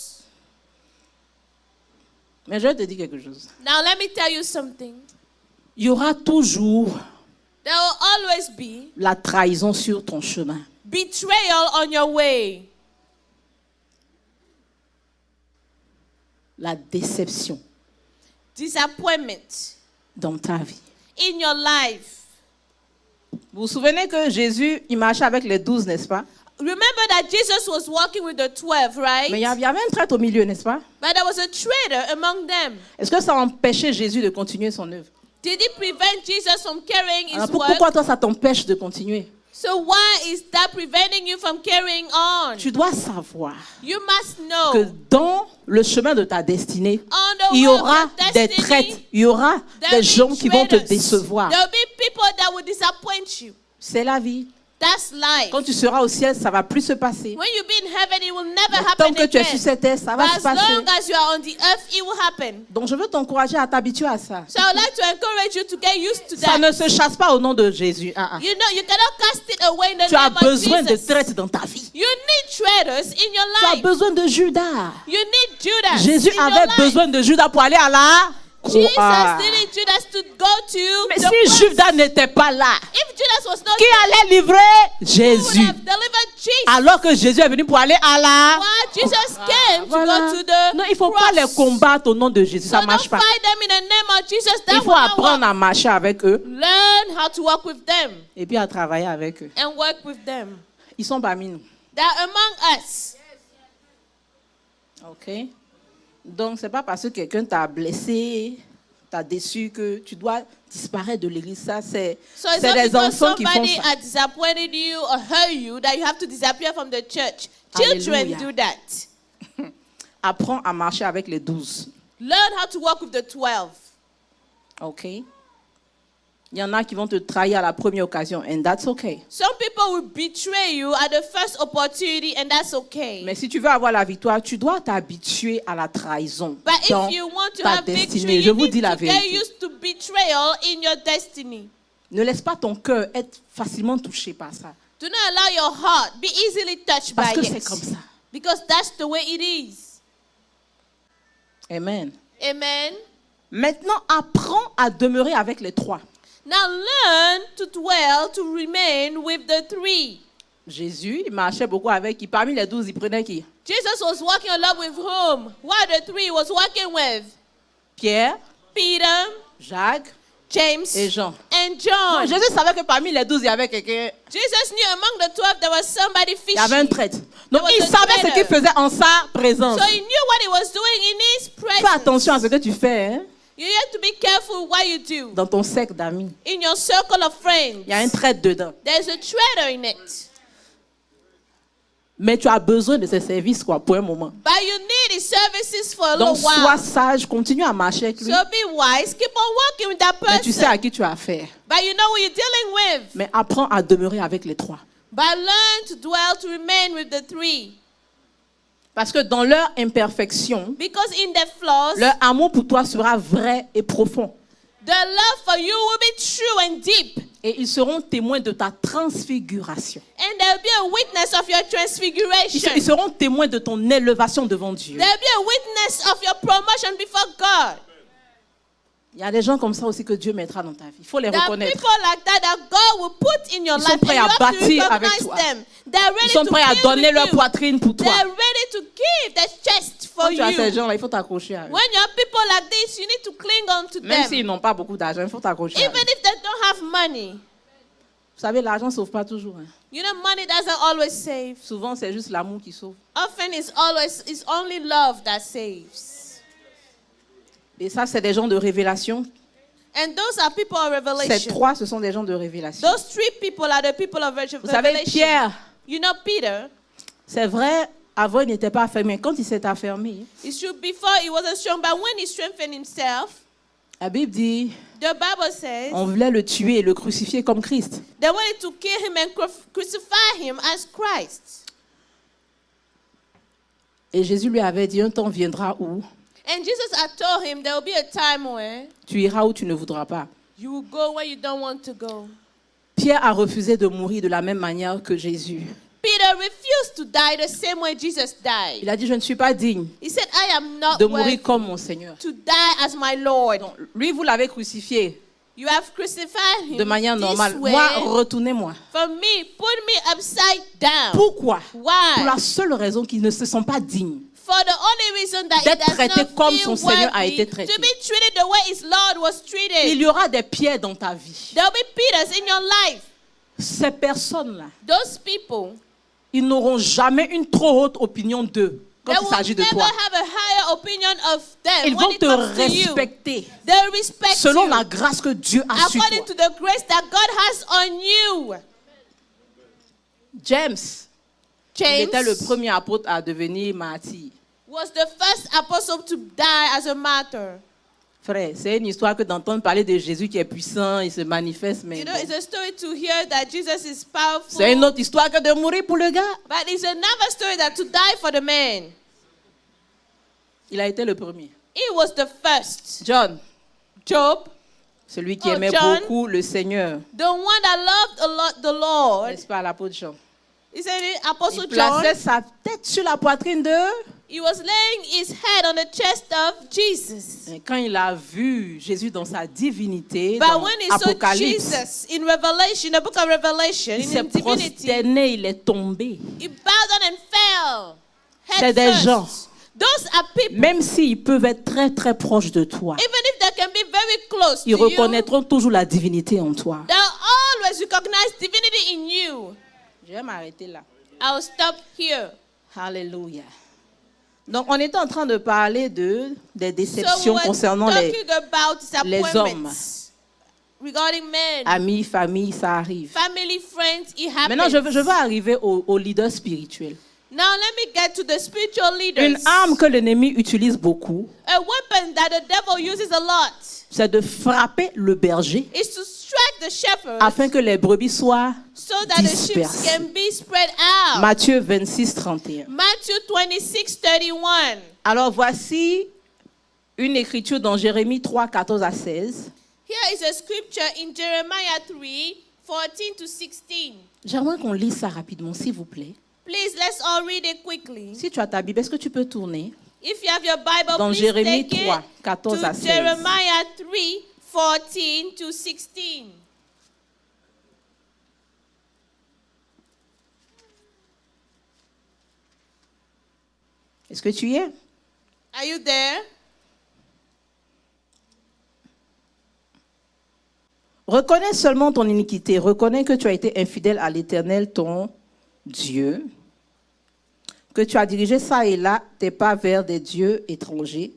Mais je vais te dire quelque chose. Now let me tell you something. Il y aura toujours There will always be la trahison sur ton chemin. betrayal on your way. La déception Disappointment dans ta vie. in your life. Vous vous souvenez que Jésus, il marchait avec les 12, n'est-ce pas? Remember that Jesus was walking with the 12, right? Mais il y avait un traître au milieu, n'est-ce pas? But there was a traitor among them. Est-ce que ça empêchait Jésus de continuer son œuvre? Did it prevent Jesus from carrying his Alors, work? pourquoi toi, ça t'empêche de continuer? So why is that preventing you from carrying on? Tu dois savoir You must know que dans le chemin de ta destinée, on the il y way of aura your des destiny, traîtres, il y aura there'll des be gens qui vont te traitors. décevoir. There'll be people that will disappoint you. C'est la vie. That's life. Quand tu seras au ciel, ça va plus se passer. When you be in heaven, it will never Mais happen tant que tu es sur again. cette terre, ça va But se as passer. long as you are on the earth, it will happen. Donc je veux t'encourager à t'habituer à ça. So I would like to encourage you to get used to Ça that. ne se chasse pas au nom de Jésus. You know, you cannot cast it away in the Tu as name of besoin de Jesus. traîtres dans ta vie. You need traitors in your Tu as life. besoin de Judas. You need Judas Jésus in your avait life. besoin de Judas pour aller à la Jesus croix. needed Judas to go to Mais the si cross. Judas n'était pas là, If Judas was not qui there, allait livrer who would Jésus? have delivered Jesus? Alors que Jésus est venu pour aller à la... Why Jesus came Voilà. to go to the Non, il ne faut cross. pas les combattre au nom de Jésus. Ça So ne marche don't pas. fight them in the name of Jesus. That Il faut will not apprendre work. à marcher avec eux Learn how to walk with them et puis à travailler avec eux. and work with them. Ils sont parmi nous. They're among us. OK? Donc, ce n'est pas parce que quelqu'un t'a blessé, t'a déçu que tu dois disparaître de l'église. Ça, c'est So it's c'est not les because enfants qui font somebody ça. has disappointed you or hurt you that you have to disappear from the church. Children Hallelujah. do that. Apprends à marcher avec les 12. Learn how to walk with the 12. OK? Il y en a qui vont te trahir à la première occasion, and that's okay. Some people will betray you at the first opportunity, and that's okay. Mais si tu veux avoir la victoire, tu dois t'habituer à la trahison But dans if you want to ta have victory, destinée. Je you vous need dis la to get vérité. used to betrayal in your destiny. Ne laisse pas ton cœur être facilement touché par ça. Do not allow your heart be easily touched Parce by que it. c'est comme ça. Because that's the way it is. Amen. Amen. Maintenant, apprends à demeurer avec les trois. Now learn to dwell, to remain with the three. Jésus, il marchait beaucoup avec qui? Parmi les 12, il prenait qui? Jesus was walking a lot with whom? What are the three he was walking with? Pierre, Peter, Jacques James, et Jean. and John. Jésus savait que parmi les 12, il y avait quelqu'un, Jesus knew among the 12 there was somebody il y avait un fishing. traître. Donc, There was il a savait ce traitor. qu'il faisait en sa présence. So he knew what he was doing in his Fais presence. attention à ce que tu fais hein, You have to be careful what you do. dans ton cercle d'amis. In your circle of friends, Il y a un traître dedans. there's a traitor in it. Mais tu as besoin de ses services quoi, pour un moment. But you need his services for a Donc, little sois while. sage, continue à marcher avec lui. So be wise. Keep on walking with that Mais tu sais person. à qui tu as affaire. But you know who you're dealing with. Mais apprends à demeurer avec les trois. But learn to dwell, to remain with the three. Parce que dans leur imperfection, Because in their flaws, leur amour pour toi sera vrai et profond. the love for you will be true and deep. Et ils seront témoins de ta transfiguration. And there will be a witness of your transfiguration. Ils seront témoins de ton élévation devant Dieu. There will be a witness of your promotion before God. Il y a des gens comme ça aussi que Dieu mettra dans ta vie. Il faut les There are reconnaître. people like that God will put in your Ils sont life, prêts and à you have to bâtir avec recognize toi. them. They're ready Ils sont to prêts à build donner with leur you. poitrine pour toi. They're ready to give their chest for Quand tu as ces you. gens-là, il faut t'accrocher à eux. When you have people like this, you need to cling on to Même them. s'ils n'ont pas beaucoup d'argent, il faut t'accrocher à Even eux. if they don't have money. Vous savez, l'argent ne sauve pas toujours. Hein. You know, money doesn't always save. Souvent, c'est juste l'amour qui sauve. Often it's only love that saves. Et ça, c'est des gens de révélation. And those are people of Ces revelation. trois, ce sont des gens de révélation. Those three people are the people of Vous savez, revelation. Pierre, You know, Peter, c'est vrai, avant, il n'était pas affermé. Quand il s'est affermé, it's true, before he wasn't strong, but when he strengthened himself, la Bible dit, the Bible says on voulait le tuer et le crucifier comme Christ. they wanted to kill him and crucify him as Christ. Et Jésus lui avait dit, un temps viendra où And Jesus had told him there will be a time where tu iras où tu ne voudras pas. you will go where you don't want to go. Pierre a refusé de mourir de la même manière que Jésus. Peter refused to die the same way Jesus died. Il a dit, je ne suis pas digne He said, I am not de worthy mourir comme mon Seigneur. to die as my Lord. Donc, lui, vous l'avez crucifié You have crucified him de manière this normale. way. Moi, retournez-moi. For me, put me upside down. Pourquoi? Why? Pour la seule raison qu'ils ne se sont pas dignes. For the only reason that he D'être does traité not comme feel son Seigneur a worthy été traité. to be treated the way his Lord was treated. Il y aura des pierres dans ta vie. There will be Peters in your life. Ces personnes-là, Those people, ils n'auront jamais une trop haute opinion d'eux quand they il will s'agit de never toi. have a higher opinion of them Ils when vont it te comes to you. respecter They respect selon you la grâce que Dieu a sur according toi. to the grace that God has on you. James, il James était le premier apôtre à devenir martyr. was the first apostle to die as a martyr. Frère, c'est une histoire que d'entendre parler de Jésus qui est puissant, il se manifeste, mais You know, bon. it's a story to hear that Jesus is powerful. C'est une autre histoire que de mourir pour le gars. But it's another story that to die for the man. Il a été le premier. He was the first. John, Job, celui qui Oh, aimait John. beaucoup le Seigneur, the one that loved a lot the Lord. n'est-ce pas, l'apôtre Jean? He said it, Apostle Il John. plaçait sa tête sur la poitrine de... He was laying his head on the chest of Jesus. Et quand il a vu Jésus dans sa divinité, But dans when he saw Apocalypse, Jesus in Revelation, the book of Revelation, il in s'est his divinity, prosterné, il est tombé. he bowed down and fell. C'est Head des first. gens. Those are people. Même s'ils peuvent être très très proches de toi, Even if they can be very close ils to you, reconnaîtront toujours la divinité en toi. they'll always recognize divinity in you. Je vais m'arrêter là. I'll stop here. Alléluia. Donc, on était en train de parler des So déceptions we were concernant les talking about disappointments regarding men, amis, familles, ça arrive. family, friends. It happens. Maintenant, je veux arriver au leader spirituel. Now let me get to the spiritual leaders. Une arme que l'ennemi utilise beaucoup, A weapon that the devil uses a lot c'est de frapper le berger is to strike the shepherds afin que les brebis soient so that the sheep dispersées. can be spread out. Matthieu 26, 31. Matthew 26:31. Alors voici une écriture dans Jérémie 3, 14 à 16. Here is a scripture in Jeremiah 3:14-16. J'aimerais qu'on lise ça rapidement, s'il vous plaît. Please, let's all read it quickly. Si tu as ta Bible, est-ce que tu peux tourner If you have your Bible, dans please Jérémie take 3, it 14 à to 16. Jeremiah 3:14-16. Est-ce que tu y es? Are you there? Reconnais seulement ton iniquité. Reconnais que tu as été infidèle à l'Éternel, ton Dieu. Que tu as dirigé ça et là tes pas vers des dieux étrangers.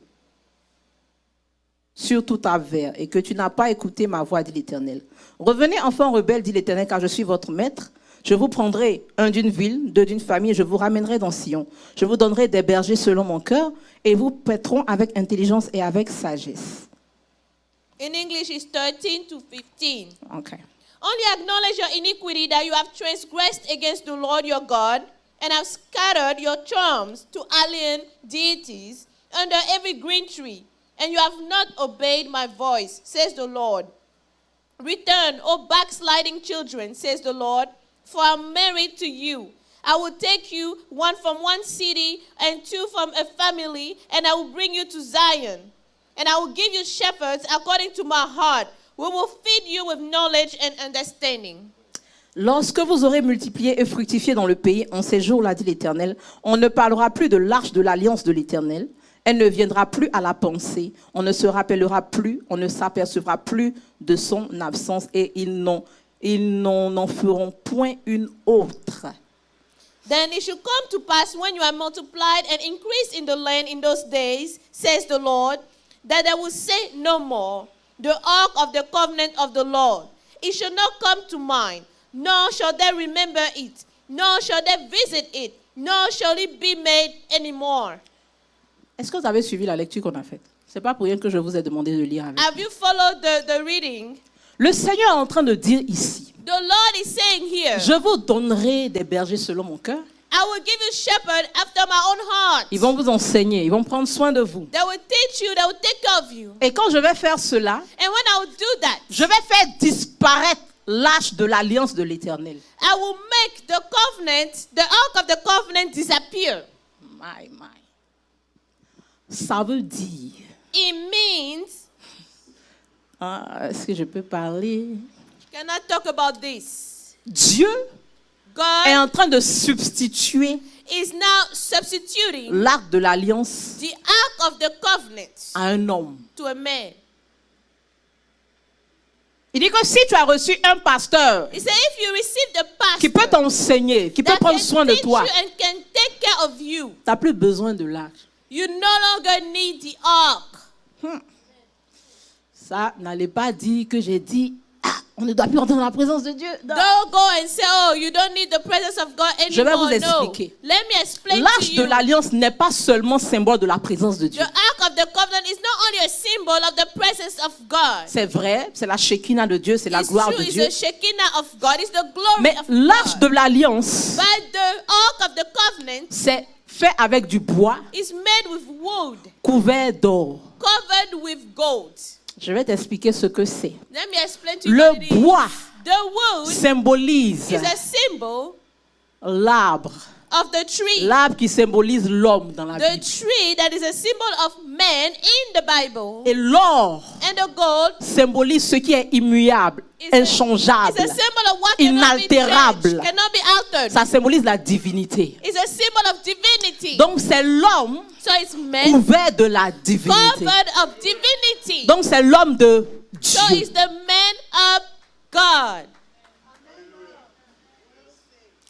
Sur tout ta vers. Et que tu n'as pas écouté ma voix, dit l'Éternel. Revenez, enfants rebelles, dit l'Éternel, car je suis votre maître. Je vous prendrai un d'une ville, deux d'une famille, et je vous ramènerai dans Sion. Je vous donnerai des bergers selon mon cœur, et vous paîtront avec intelligence et avec sagesse. In English, it's 13-15. Okay. Only acknowledge your iniquity that you have transgressed against the Lord your God and have scattered your charms to alien deities under every green tree, and you have not obeyed my voice, says the Lord. Return, O backsliding children, says the Lord, for I am married to you. I will take you one from one city and two from a family, and I will bring you to Zion. And I will give you shepherds according to my heart. We will feed you with knowledge and understanding. Lorsque vous aurez multiplié et fructifié dans le pays, en ces jours-là, dit l'Éternel, on ne parlera plus de l'arche de l'alliance de l'Éternel. Elle ne viendra plus à la pensée. On ne se rappellera plus, on ne s'apercevra plus de son absence et ils n'en feront point une autre. Then it shall come to pass when you are multiplied and increased in the land in those days, says the Lord, that they will say no more, the ark of the covenant of the Lord. It shall not come to mind, nor shall they remember it, nor shall they visit it, nor shall it be made anymore. Est-ce que vous avez suivi la lecture qu'on a faite? Ce n'est pas pour rien que je vous ai demandé de lire avec. Have you followed the reading? Le Seigneur est en train de dire ici, The Lord is saying here, je vous donnerai des bergers selon mon cœur. I will give you shepherd after my own heart. Ils vont vous enseigner, ils vont prendre soin de vous. They will teach you, they will take care of you. Et quand je vais faire cela, And when I will do that, je vais faire disparaître l'arche de l'alliance de l'Éternel. I will make the covenant, the ark of the covenant disappear. My. Ça veut dire, It means, est-ce que je peux parler? can I talk about this? Dieu est God en train de substituer is now substituting l'arche de l'alliance the ark of the covenant à un homme. to a man. Il dit que si tu as reçu un pasteur He said, if you receive the qui peut pastor t'enseigner, qui peut that prendre can soin de teach toi, you and can take care of you, tu n'as plus besoin de l'arche. you no longer need the ark. Ça n'allait pas dire que j'ai dit, on ne doit plus entrer dans la présence de Dieu. Non. Don't go and say, oh, you don't need the presence of God anymore. Je vais vous No. expliquer. Let me explain to L'arche de you. l'alliance n'est pas seulement symbole de la présence de The Dieu. ark of the covenant is not only a symbol of the presence of God. C'est vrai, c'est la Shekinah de Dieu, c'est la It's gloire true, de it's Dieu. the Shekinah of God. It's the glory Mais of l'arche de God. l'alliance, But the ark of the covenant c'est fait avec du bois is made with wood, couvert d'or. covered with gold. Je vais t'expliquer ce que c'est. Let me explain to you what it Le is. bois The wood symbolise is a symbol l'arbre. of the tree. L'arbre qui symbolise l'homme dans la The Bible. tree that is a symbol of man in the Bible. Et l'or And the gold symbolise ce qui est immuable, is a inchangeable. symbol of what cannot be Inaltérable. changed, cannot be altered. Ça symbolise la divinité. It's a symbol of divinity. Donc c'est l'homme So it's man couvert de la divinité. covered of divinity. Donc c'est l'homme de So Dieu. it's the man of God.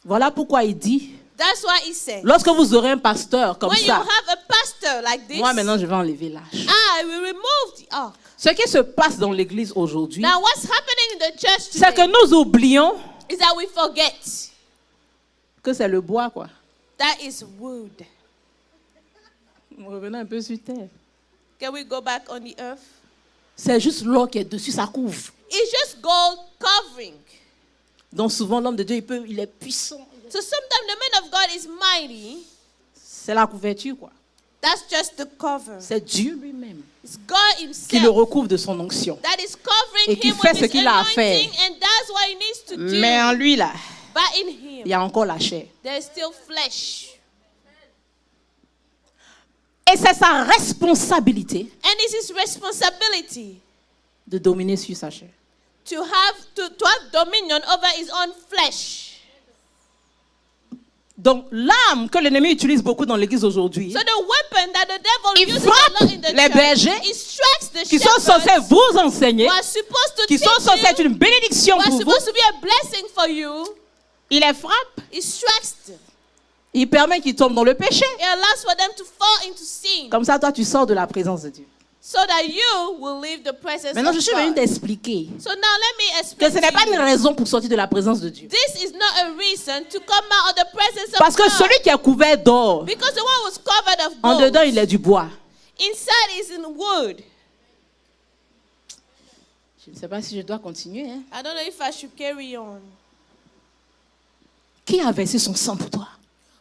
Voilà pourquoi il dit, That's why he said, lorsque vous aurez un pasteur comme when you ça, have a pastor like this, moi maintenant je vais enlever l'arche. I will remove the ark. Ce qui se passe dans l'église aujourd'hui, Now what's happening in the church c'est que today nous oublions is that we forget que c'est le bois, quoi. that is wood. Revenons un peu sur terre. Can we go back on the earth? C'est juste l'or qui est dessus, ça couvre. It's just gold covering. Donc souvent l'homme de Dieu, il est puissant. So sometimes the man of God is mighty. C'est la couverture, quoi. That's just the cover. C'est Dieu lui-même It's God qui le himself recouvre de son onction. that is covering Et qui him fait with ce his qu'il a à faire. anointing, and that's what he needs to do. Mais en lui, là, But in il him, y a encore la chair. there is still flesh. Et c'est sa responsabilité And it's his responsibility de dominer sur sa chair. to have dominion over his own flesh. Donc l'arme que l'ennemi utilise beaucoup dans l'église aujourd'hui, So the weapon that the devil il uses a lot frappe in the les bergers church, it strikes the qui sont censés shepherds vous enseigner, who are supposed to qui teach sont censés être you, une bénédiction who are pour vous. supposed to be a blessing for you. Il les frappe, It strikes them. il permet qu'ils tombent dans le péché. It allows for them to fall into sin, Comme ça, toi, tu sors de la présence de Dieu. so that you will leave the presence Maintenant, of je suis venue God. t'expliquer So now let me que explain ce n'est pas to une you. raison pour sortir de la présence de Dieu. This is not a reason to come out of the presence of Parce que God. celui qui est couvert d'or, Because the one was covered of en gold. dedans, il est du bois. Inside is in wood. Je ne sais pas si je dois continuer. Hein. I don't know if I should carry on. Qui a versé son sang pour toi?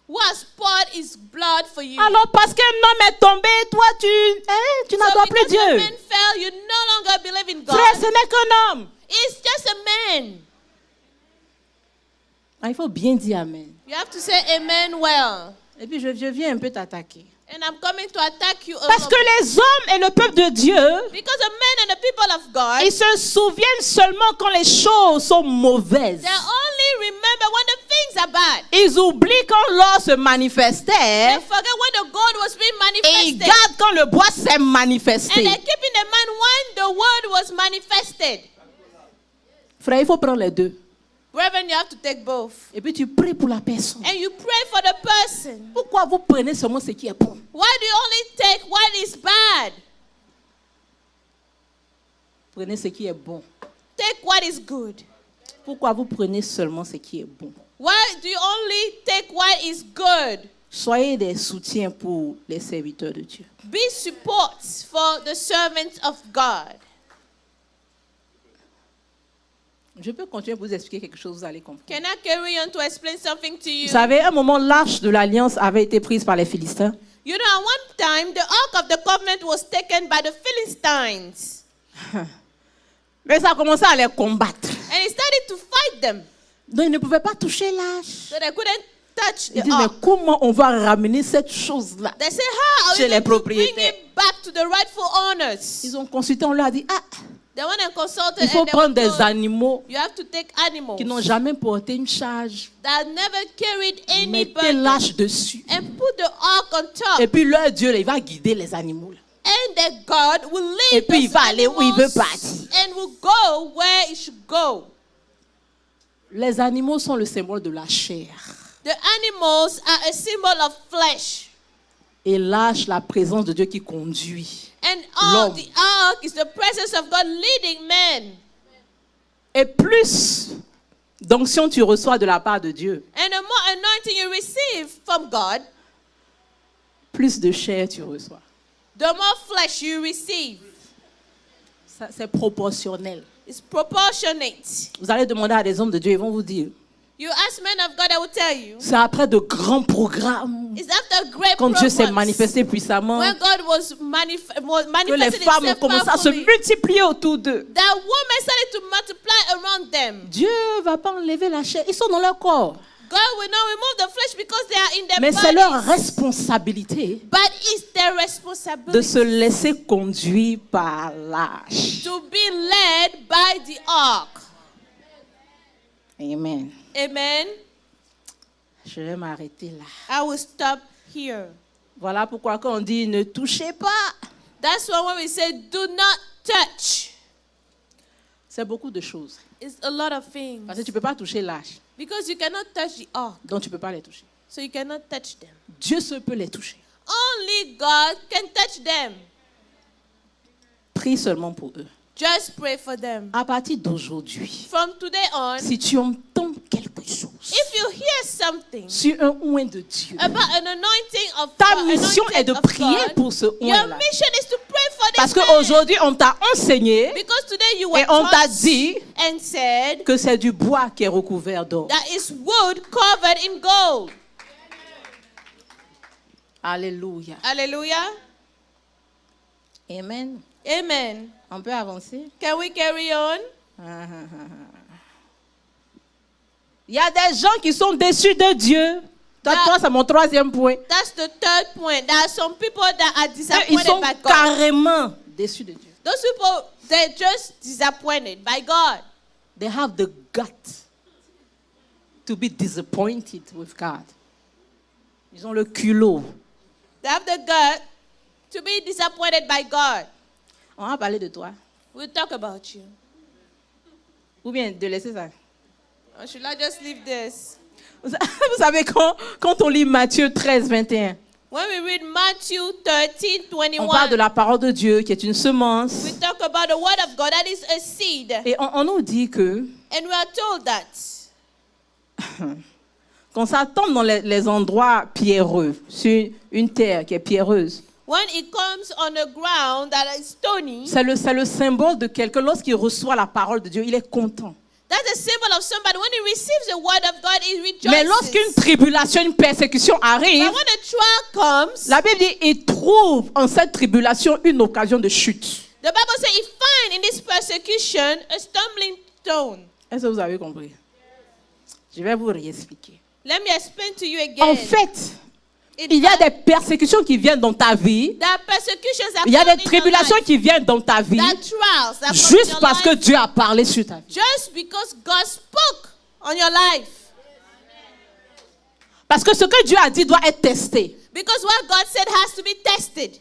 Who has poured his blood for you? Alors, parce qu'un homme est tombé, toi, tu So n'adores plus because the Dieu. man fell, you no longer believe in God. Frère, ce n'est qu'un homme. It's just a man. Ah, il faut bien dire Amen. You have to say amen well. Et puis, je viens un peu t'attaquer. And I'm coming to attack you a Parce que little bit. les hommes et le peuple de Dieu, Because the men and the people of God, ils se souviennent seulement quand les choses sont mauvaises. they only remember when the things are bad. Ils oublient quand l'or se manifestait They forget when the gold was being et ils manifested. gardent quand le bois s'est And manifesté. they're keeping the man when the word was manifested. Frère, il faut prendre les deux. Reverend, you have to take both. Et puis tu pries pour la personne. And you pray for the person. Pourquoi vous prenez seulement ce qui est bon? Why do you only take what is bad? Prenez ce qui est bon. Take what is good. Pourquoi vous prenez seulement ce qui est bon? Why do you only take what is good? Soyez des soutiens pour les serviteurs de Dieu. Be support for the servants of God. Je peux continuer pour vous expliquer quelque chose, vous allez comprendre. Can I carry on to explain something to you? Vous savez, à un moment, l'arche de l'alliance avait été prise par les Philistins. You know, at one time, the Ark of the Covenant was taken by the Philistines. Mais ça a commencé à les combattre. And he started to fight them. Donc, ils ne pouvaient pas toucher l'arche. So they couldn't touch Ils the disent, mais Ark. comment on va ramener cette chose-là? They said, how are Chez we les going to bring propriétaires. it back to the rightful owners? Ils ont consulté, on leur a dit, ah, They went and consulted il faut and they prendre were des told, animaux you have to take animals qui n'ont jamais porté une charge. that never carried any Mettez burden l'arche dessus. and put the ark on top. Et puis leur Dieu, là, il va guider les animaux. Là. And that God will lead Et puis il those va aller où il veut animals partir. and will go where it should go. Les animaux sont le symbole de la chair. The animals are a symbol of flesh. Et l'arche, la présence de Dieu qui conduit. And L'homme. the ark is the presence of God leading men. Et plus d'onction tu reçois de la part de Dieu, And the more anointing you receive from God, plus de chair tu reçois. the more flesh you receive. Ça, c'est proportionnel. It's proportionate. Vous allez demander à des hommes de Dieu, ils vont vous dire, You ask men of God, I will tell you. c'est après de grands programmes, It's after great quand Dieu s'est programs, manifesté puissamment, when God was que les manifesting femmes ont himself commencé à se powerfully, multiplier autour d'eux. that women started to multiply around them. Dieu ne va pas enlever la chair, ils sont dans leur corps. God will not remove the flesh because they are in their Mais c'est leur bodies. responsabilité But it's their de responsibility se laisser conduire par l'arche. to be led by the ark. Amen. Amen. Je vais m'arrêter là. I will stop here. Voilà pourquoi quand on dit ne touchez pas, That's why when we say do not touch, c'est beaucoup de choses. it's a lot of things. Parce que tu ne peux pas toucher l'arche, Because you cannot touch the ark, donc tu ne peux pas les toucher. so you cannot touch them. Dieu seul peut les toucher. Only God can touch them. Prie seulement pour eux. Just pray for them. À partir d'aujourd'hui, From today on, si tu entends quelque chose if you hear something sur un oint de Dieu, about an anointing of ta God, mission est de anointed of prier God, pour ce your oint-là. mission is to pray for Parce man. qu'aujourd'hui, on t'a enseigné Because today you were et on t'a taught dit and said que c'est du bois qui est recouvert d'or. that is wood covered in gold. Alléluia. Hallelujah. Amen. Amen. On peut avancer? Can we carry on? Il y a des gens qui sont déçus de Dieu. Toi, c'est mon troisième point. That's the third point. There are some people that are Ils disappointed sont by God. carrément déçus de Dieu. Those people, they're just disappointed by God. They have the gut to be disappointed with God. Ils ont le culot. They have the gut to be disappointed by God. On va parler de toi. We'll talk about you. Ou bien de laisser ça. Or should I just leave this? Vous savez, quand on lit Matthieu 13, 21, When we read Matthew 13, on parle de 21, la parole de Dieu qui est une semence. we talk about the word of God that is a seed. Et on nous dit que And we are told that quand ça tombe dans les endroits pierreux, sur une terre qui est pierreuse, when it comes on the ground that is stony, c'est le symbole de quelqu'un, lorsqu'il reçoit la parole de Dieu, il est content. that's a symbol of somebody. When he receives the word of God, he rejoices. Mais lorsqu'une tribulation, une persécution arrive, But when a trial comes, la Bible dit il trouve en cette tribulation une occasion de chute. the Bible says he finds in this persecution a stumbling stone. Est-ce que vous avez compris? Je vais vous réexpliquer. Let me explain to you again. En fait, In il y a fact, des persécutions qui viennent dans ta vie. there are persecutions that Il y a come des in your tribulations life. qui viennent dans ta vie There are trials that come in juste your parce que life, Dieu a parlé sur ta vie. just because God spoke on your life. Parce que ce que Dieu a dit doit être testé. Because what God said has to be tested.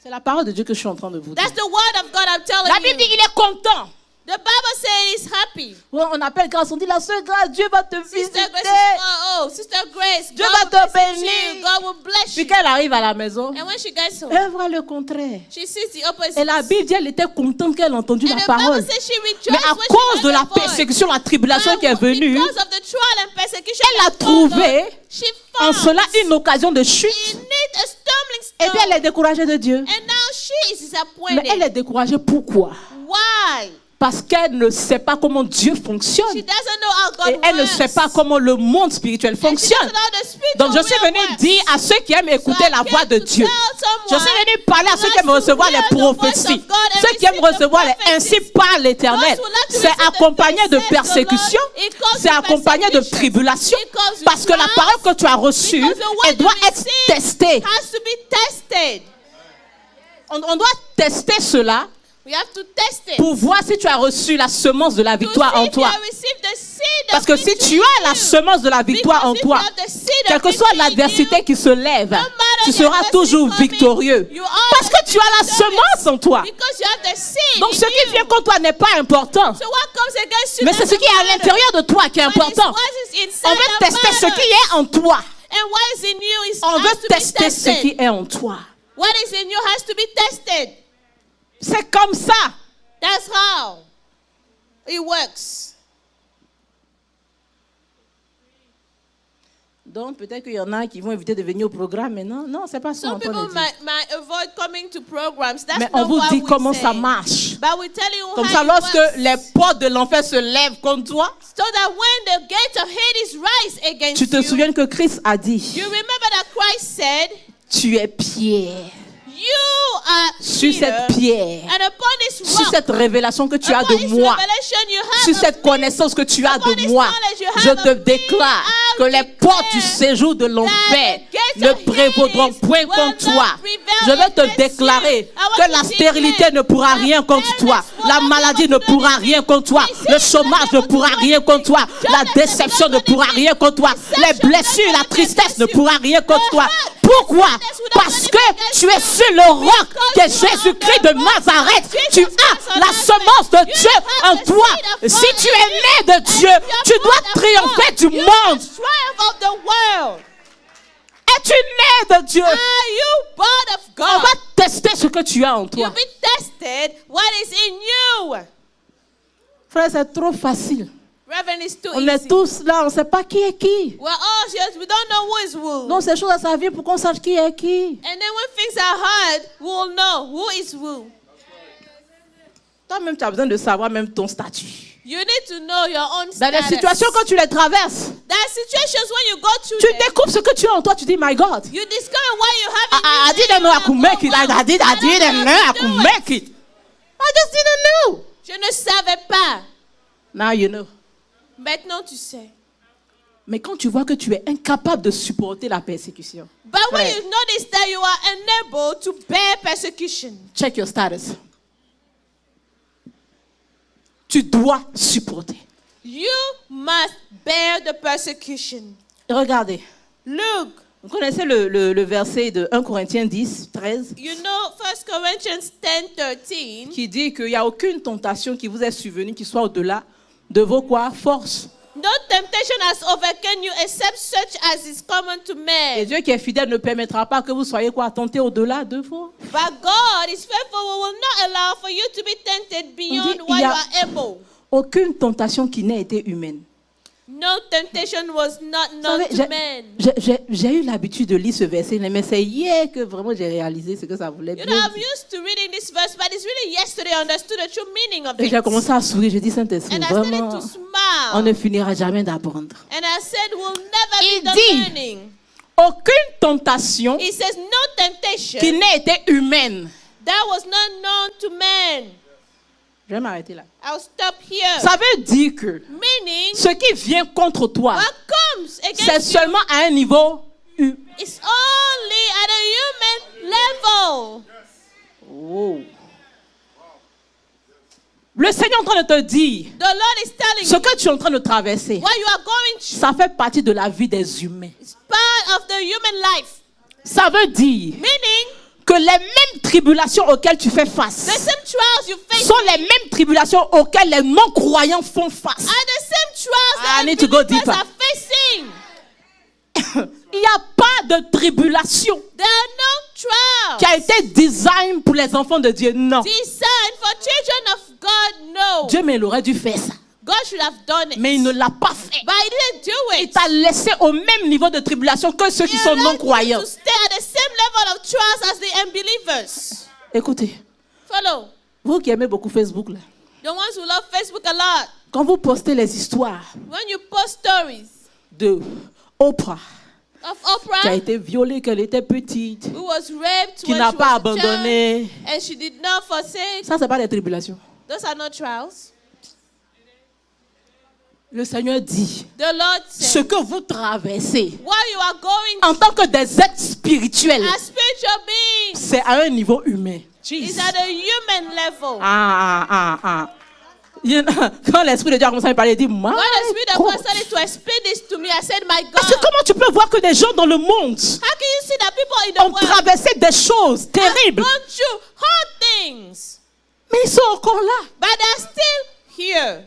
C'est la parole de Dieu que je suis en train de vous dire. That's the word of God I'm telling La Bible dit you. il est content. The Bible says he's happy. On appelle grâce, on dit la sœur grâce, Dieu va te Sister visiter. Grace, Sister Grace, Dieu God va will te visit bénir. you. God will bless Puis you. quand elle arrive à la maison, And when she gets home, elle voit le contraire. she sees the opposite. Et la Bible dit elle était contente qu'elle a entendu And la the parole. Bible says she rejoiced Mais à when she cause de heard la the voice. persécution, la tribulation qui est venue, Because of the trial and persecution elle a that followed, trouvé she en found cela une occasion de chute. she need a stumbling Et puis elle est stone. découragée de Dieu. And now she is Mais elle est disappointed. découragée pourquoi? Why? Parce qu'elle ne sait pas comment Dieu She fonctionne. doesn't know how God Et elle ne works. sait pas comment le monde spirituel And she fonctionne. doesn't know how the spiritual Donc je suis realm venue works. dire à ceux qui aiment écouter So I la voix came de to Dieu. tell someone Je suis venue parler à ceux qui aiment who likes to recevoir les hear the voice prophéties. of God and Ceux qui aiment receive the recevoir les prophecies. ainsi par l'Éternel. Those who like to C'est receive the accompagné de things says the Lord, persécutions. it comes C'est with accompagné de persecution. tribulations. It comes with Parce que la trials. parole que tu as reçue, Because the word elle doit you être receive testée. has to be tested. On doit tester cela We have to test it. pour voir si tu as reçu la semence de la To victoire see en if toi. you have received the seed Parce of que si victory tu as in la you. semence de la victoire Because en if toi, you have the seed quelle of que soit victory in l'adversité you, qui se lève, no matter tu the seras adversity toujours coming, victorieux. you are Parce que tu as la victorious. semence en toi. Because you have the seed Donc in ce qui you. vient contre toi n'est pas important. So what comes against you Mais c'est ce doesn't qui est à matter. l'intérieur de toi qui est But it's important. what is inside On veut that tester ce matters. qui est en toi. And what is in you is On has veut to be tester ce tested. qui est en toi. What is in you has to be tested. C'est comme ça. That's how it works. Donc peut-être qu'il y en a qui vont éviter de venir au programme, mais non, c'est pas ça. Some people might avoid coming to programs. That's Mais on not vous what dit we comment say. ça marche. But we tell you Comme how ça, it lorsque works. les portes de l'enfer se lèvent contre toi, So that when the gates of Hades rise against tu te you, souviens que Christ a dit, you remember that Christ said, tu es pierre. you are Sur Peter, cette pierre, and upon this sur rock, cette révélation que tu as upon de this moi, revelation you have sur of cette me, connaissance que tu as upon de this moi, knowledge you have je te of me, déclare I que les declare portes du séjour de l'enfer that the ne gates of prévaudront Hades point will contre not toi. prevail Je vais te against déclarer you. I want que to la declare stérilité ne pourra that rien contre barrenness toi. will La not be maladie able ne to do pourra anything. rien contre toi. Disease Le will chômage not ne be able to pourra do rien contre toi. anything. La Joblessness déception will ne not do pourra anything. rien contre toi. Les Deception blessures, will la not tristesse ne against you. pourra rien contre The toi. hurt, Pourquoi? sadness will not Parce do que anything tu es against sur le roc qui est Because you are Jésus-Christ on the de rock. Nazareth. Jesus Tu Christ as of la Nazareth. semence de You Dieu have en the toi. seed of Si God tu in es you. né de Dieu, And if tu you are dois born of triompher God, du you monde. must triumph of the world. Es-tu né de Dieu? Are you born of On God? va tester ce que tu as en toi. You'll be tested what is in you. Frère, c'est trop facile. Brethren, it's too On est easy. tous là, on ne sait pas qui est qui. We're all here, we don't know who is who. Donc ces choses, ça vient pour qu'on sache qui est qui. And then when things are hard, we will know who is who. Toi-même, tu as besoin de savoir même ton statut. You need to know your own Dans les status. situations, quand tu les traverses, There are situations when you go through tu them, découvres ce que tu as en toi, tu dis, my God. you discover why you have it. I didn't know I could make it. I didn't know I could make it. I just didn't know. Je ne savais pas. Now you know. Maintenant, tu sais. Mais quand tu vois que tu es incapable de supporter la persécution, But when Frère. you notice that you are unable to bear persecution, check your status. Tu dois supporter. you must bear the persecution. Regardez. Look, Vous connaissez le verset de 1 Corinthiens 10, 13 you know 1 Corinthians 10:13. qui dit qu'il n'y a aucune tentation qui vous est survenue qui soit au-delà de vos quoi? Forces. No temptation has overcome you except such as is common to Et men. Dieu qui est fidèle ne permettra pas que vous soyez quoi? Tentés au-delà de vos. But God is faithful, will not allow for you to be tempted beyond il what y you a- are able. Aucune tentation qui n'ait été humaine. No temptation was not Vous known savez, to men. j'ai eu l'habitude de lire ce verset, mais c'est hier que vraiment j'ai réalisé ce que ça voulait You dire. know, I'm used to reading this verse, but it's really yesterday I understood the true meaning of Et it. j'ai commencé à sourire, j'ai dit Saint-Esprit, And I started vraiment, to on smile. ne finira jamais d'apprendre. And I said, we'll never Il be done dit- learning. Aucune tentation He says, no temptation qui n'ait été humaine. that was not known to men. Je vais m'arrêter là. I'll stop here. Ça veut dire que Meaning, ce qui vient contre toi, what comes c'est against you seulement à un niveau humain. is only at a human level. Oh. Le Seigneur est en train de te dire, The Lord is telling ce you que tu es en train de traverser, what you are going through ça fait partie de la vie des humains. is part of the human life. Ça veut dire Meaning, que les mêmes tribulations auxquelles tu fais the face same trials you face sont les mêmes tribulations auxquelles les non-croyants font face. are the same trials I that need to go believers deeper. are facing. Il n'y a pas de tribulation There are no qui a trials été design pour les enfants de Dieu. Non. designed for children of God. No. Dieu, mais il aurait dû faire ça. God should have done it. Mais il ne l'a pas fait. But he didn't do Il it. t'a laissé au même niveau de tribulation que ceux qui He sont allowed you non-croyants. to stay at the same level of trials as the unbelievers. Écoutez, Follow. vous qui aimez beaucoup Facebook, là, The ones who love Facebook a lot. quand vous postez les histoires When you post stories de Oprah, of qui a Oprah, été violée quand elle était petite, who was raped qui when n'a she pas was a child, abandonné, and she did not forsake. ça, c'est pas des tribulations. Those are not trials. Le Seigneur dit, The Lord ce said, que vous traversez while you are going en tant que des êtres spirituels, as spiritual beings, c'est à un niveau humain. is at a human level. Quand l'Esprit de Dieu a commencé à me parler, il dit, When the Spirit of God God. started to explain this to me, I said, my Parce que God, comment tu peux voir que des gens dans le monde how can you see that people in the ont world traversé des choses have terribles, gone through hard things, mais ils sont encore là? but they're still here?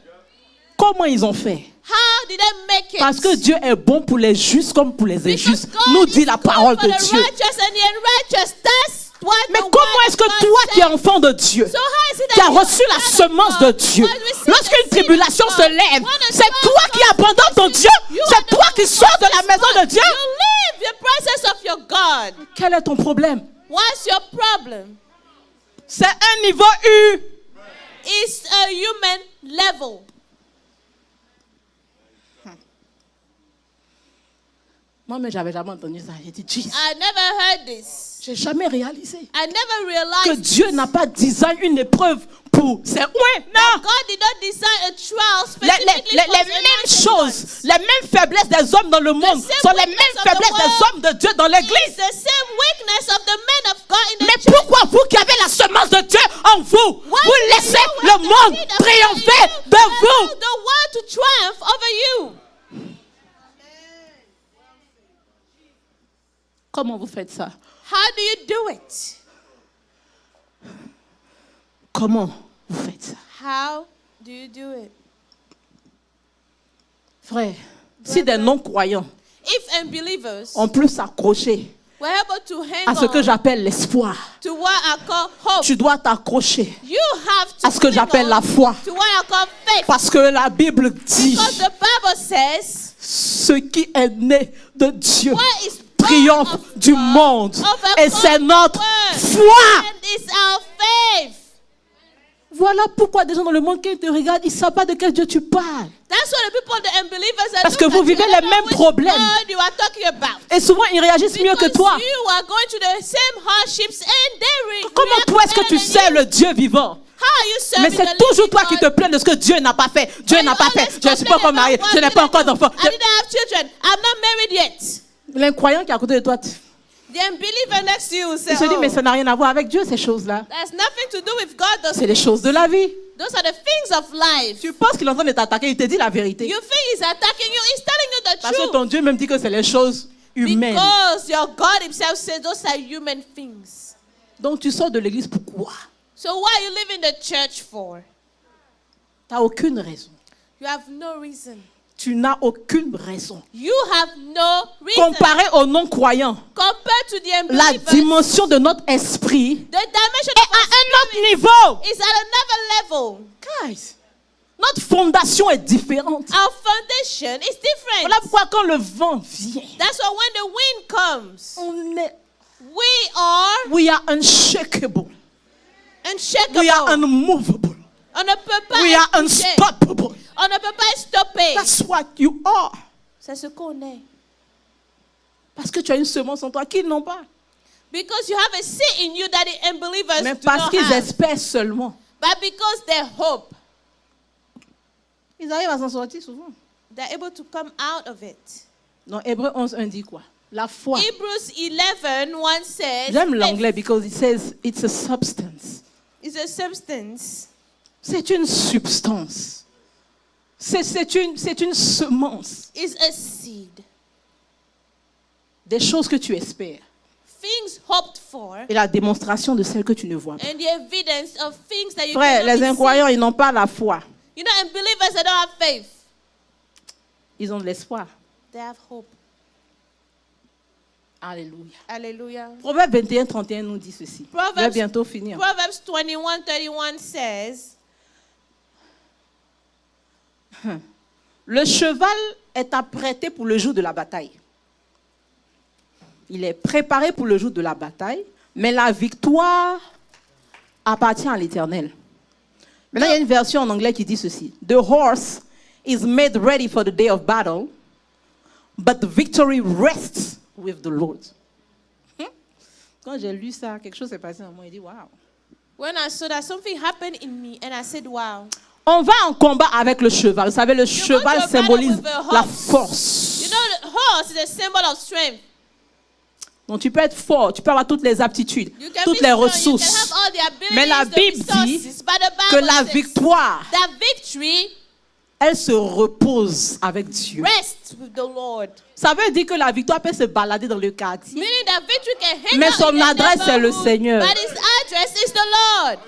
Comment ils ont fait? How did they make it? Parce que Dieu est bon pour les justes comme pour les Because injustes. God Nous is dit la good parole for de the Dieu. righteous and the unrighteous. That's what Mais the comment word est-ce que of God toi qui es said. enfant de Dieu, So how is it qui that as you reçu la are semence de God, Dieu, who has received lorsqu'une the seed tribulation of se God, lève, when a c'est trial toi qui comes, abandonnes ton Dieu, you c'est are the toi one qui who sors de la causes maison de God. Dieu? You leave the presence of your God. Quel est ton problème? What's your problem? C'est un niveau U. It's a human level. Moi, mais j'avais jamais entendu ça. J'ai dit, Jesus, I never heard this. j'ai jamais réalisé I never que realized Dieu n'a pas design une épreuve pour. C'est ouais, that non. God did not design a trial Les specifically for the mêmes anointed choses, ones. les mêmes faiblesses des hommes dans le monde same sont les weakness mêmes of the faiblesses des world hommes de Dieu dans It's l'église. the same weakness of the men of God in the Mais church. pourquoi vous qui avez la semence de Dieu en vous, Why vous do laissez you le have the monde seed of God in triompher you de and vous? allow the world to triumph over you? Comment vous faites ça? How do you do it? Comment vous faites ça? How do you do it? Frère, si des non-croyants If unbelievers ont pu s'accrocher we're able to hang à ce que on j'appelle l'espoir. to what I call hope. Tu dois t'accrocher You have to à ce que cling j'appelle on la foi. to what I call faith. Parce que la Bible dit, Because the Bible says, ce qui est né de Dieu what is born triomphe of du God monde. overcomes Et c'est notre the foi. world. And it's our faith. Voilà pourquoi des gens dans le monde qui te regardent, ils ne savent pas de quel Dieu tu parles. That's what the people, the unbelievers, are Parce que vous vivez les mêmes problèmes. You are talking about. Et souvent, ils réagissent mieux que Because toi. you are going to the same hardships and they Comment react toi est-ce que better tu than sais you. le Dieu vivant? How are you serving Mais the c'est toujours living toi qui te God? plains de ce que Dieu n'a pas fait. Dieu But n'a you pas fait. always Je ne suis pas encore complain marié. about Je n'ai what pas did I encore do? d'enfant. I didn't have children. I'm not married yet. L'incroyant qui est à côté de toi, The unbeliever next to you will say, il se dit, mais oh, ça n'a rien à voir avec Dieu, ces choses-là. that's nothing to do with God. Those C'est les choses de la vie. Those are the things of life. Tu penses qu'il est en train de t'attaquer, il te dit la vérité. You think he's attacking you? He's telling you the Parce que truth. ton Dieu même dit que c'est les choses humaines. Because your God himself says those are human things. Donc tu sors de l'église pourquoi? So why are you leaving the church for? Tu n'as aucune raison. You have no reason. Tu n'as aucune raison. You have no reason. Comparé aux non-croyants, Compared to the la unbelievers, dimension de notre esprit the dimension est of à our un autre spirit niveau. is at another level. Guys, notre fondation est différente. Our foundation is different. Voilà pourquoi quand le vent vient, That's why when the wind comes, we are unshakable. unshakable. We are unmovable. On ne peut pas We are être touché. unstoppable. On ne peut pas stopper. That's what you are. C'est ce qu'on est. Parce que tu as une semence en toi qu'ils n'ont pas. Because you have a seed in you that the unbelievers Mais do parce not qu'ils have. espèrent seulement. But because they hope, Ils arrivent à s'en sortir souvent. they're able to come out of it. Dans Hébreux 11:1 dit quoi? La foi. Hebrews 11:1 says, J'aime faith l'anglais because it says it's a substance. is a substance. C'est une substance. C'est une semence. Is a seed. Des choses que tu espères. Things hoped for Et la démonstration de celles que tu ne vois pas. and the evidence of things that you Frère, cannot les see. incroyants, ils n'ont pas la foi. You know, unbelievers that don't have faith, Ils ont de l'espoir. they have hope. Alléluia. Hallelujah. Proverbe 21:31 nous dit ceci. Proverbs- Je vais bientôt finir. Proverbs 21:31 says, Le cheval est apprêté pour le jour de la bataille. Il est préparé pour le jour de la bataille, mais la victoire appartient à l'Éternel. Maintenant, il y a une version en anglais qui dit ceci. The horse is made ready for the day of battle, but the victory rests with the Lord. Quand j'ai lu ça, quelque chose s'est passé en moi. Il dit, wow. when I saw that, something happened in me, and I said, wow. On va en combat avec le cheval. Vous savez, le go to cheval a battle symbolise with a la horse. force. You know, the horse is a symbol of strength. Donc tu peux être fort, tu peux avoir toutes les aptitudes, You can toutes be les strong, you ressources. can have all the abilities, Mais la the Bible dit resources, but the que Bible la says victoire, that victory elle se repose avec Dieu. rests with the Lord. Ça veut dire que la victoire peut se balader dans le quartier. Meaning that victory can hang Mais out son in the adresse, c'est le neighborhood, Seigneur. but his address is the Lord.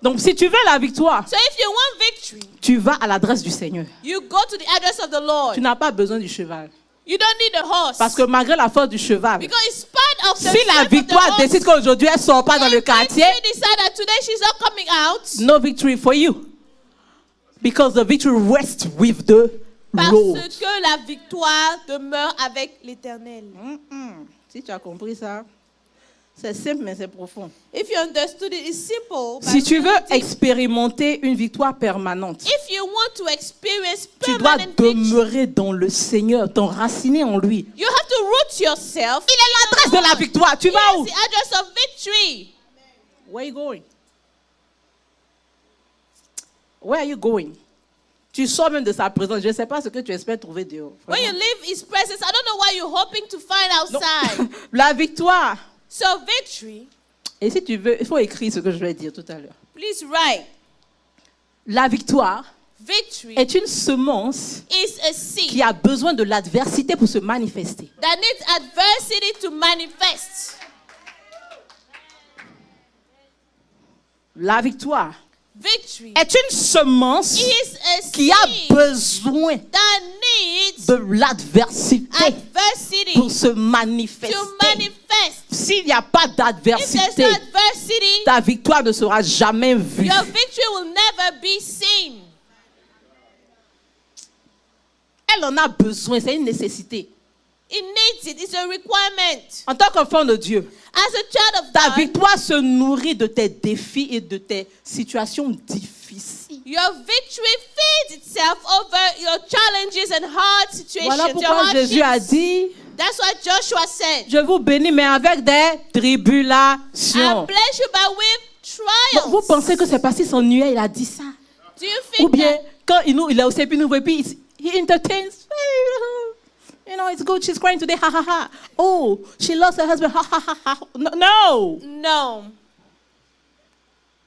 Donc si tu veux la victoire, So if you want victory, tu vas à l'adresse du Seigneur. you go to the address of the Lord. Tu n'as pas besoin du cheval. You don't need the horse. Parce que malgré la force du cheval, Because it's part of the si la strength of the victoire horse, décide qu'aujourd'hui elle ne sort pas dans le and quartier, victory decide that today she's not coming out, no victory for you. Because the victory rests with the Lord. parce que la victoire demeure avec l'Éternel. Si tu as compris ça, c'est simple mais c'est profond. If you understood it, it's simple. but Si tu veux really deep. expérimenter une victoire permanente, If you want to experience tu dois permanent victory, demeurer dans le Seigneur, t'enraciner en lui. you have to root yourself. Il est l'adresse de la victoire. Tu vas où? He is the address of victory. Where are you going? Where are you going? Tu sors même de sa présence. Je ne sais pas ce que tu espères trouver dehors. When you leave His presence, I don't know what you're hoping to find Non. outside. La victoire. So victory, Et si tu veux, il faut écrire ce que je vais dire tout à l'heure. please write. La victoire Victory est une semence is a seed qui a besoin de l'adversité pour se manifester. that needs adversity to manifest. La victoire Victory est une semence is a qui a seed besoin that needs de l'adversité adversity pour se manifester. to manifest. S'il n'y a pas If there's d'adversité, no adversity, ta victoire ne sera jamais vue. your victory will never be seen. Elle en a besoin, c'est une nécessité. It needs it. It's a requirement. En tant qu'enfant de Dieu, As a child of ta God, victoire se nourrit de tes défis et de tes situations difficiles. your victory feeds itself over your challenges and hard situations, Voilà your pourquoi Jésus a hardships. dit, That's what Joshua said. je vous bénis, mais avec des I tribulations. bless you, but with trials. Vous pensez que c'est parce qu'il s'ennuyait, il a dit ça? Do you Ou think bien, that quand il est au CP nouveau, et puis he entertains. You know, it's good, she's crying today, ha ha ha. Oh, she lost her husband, ha ha ha ha. No. no?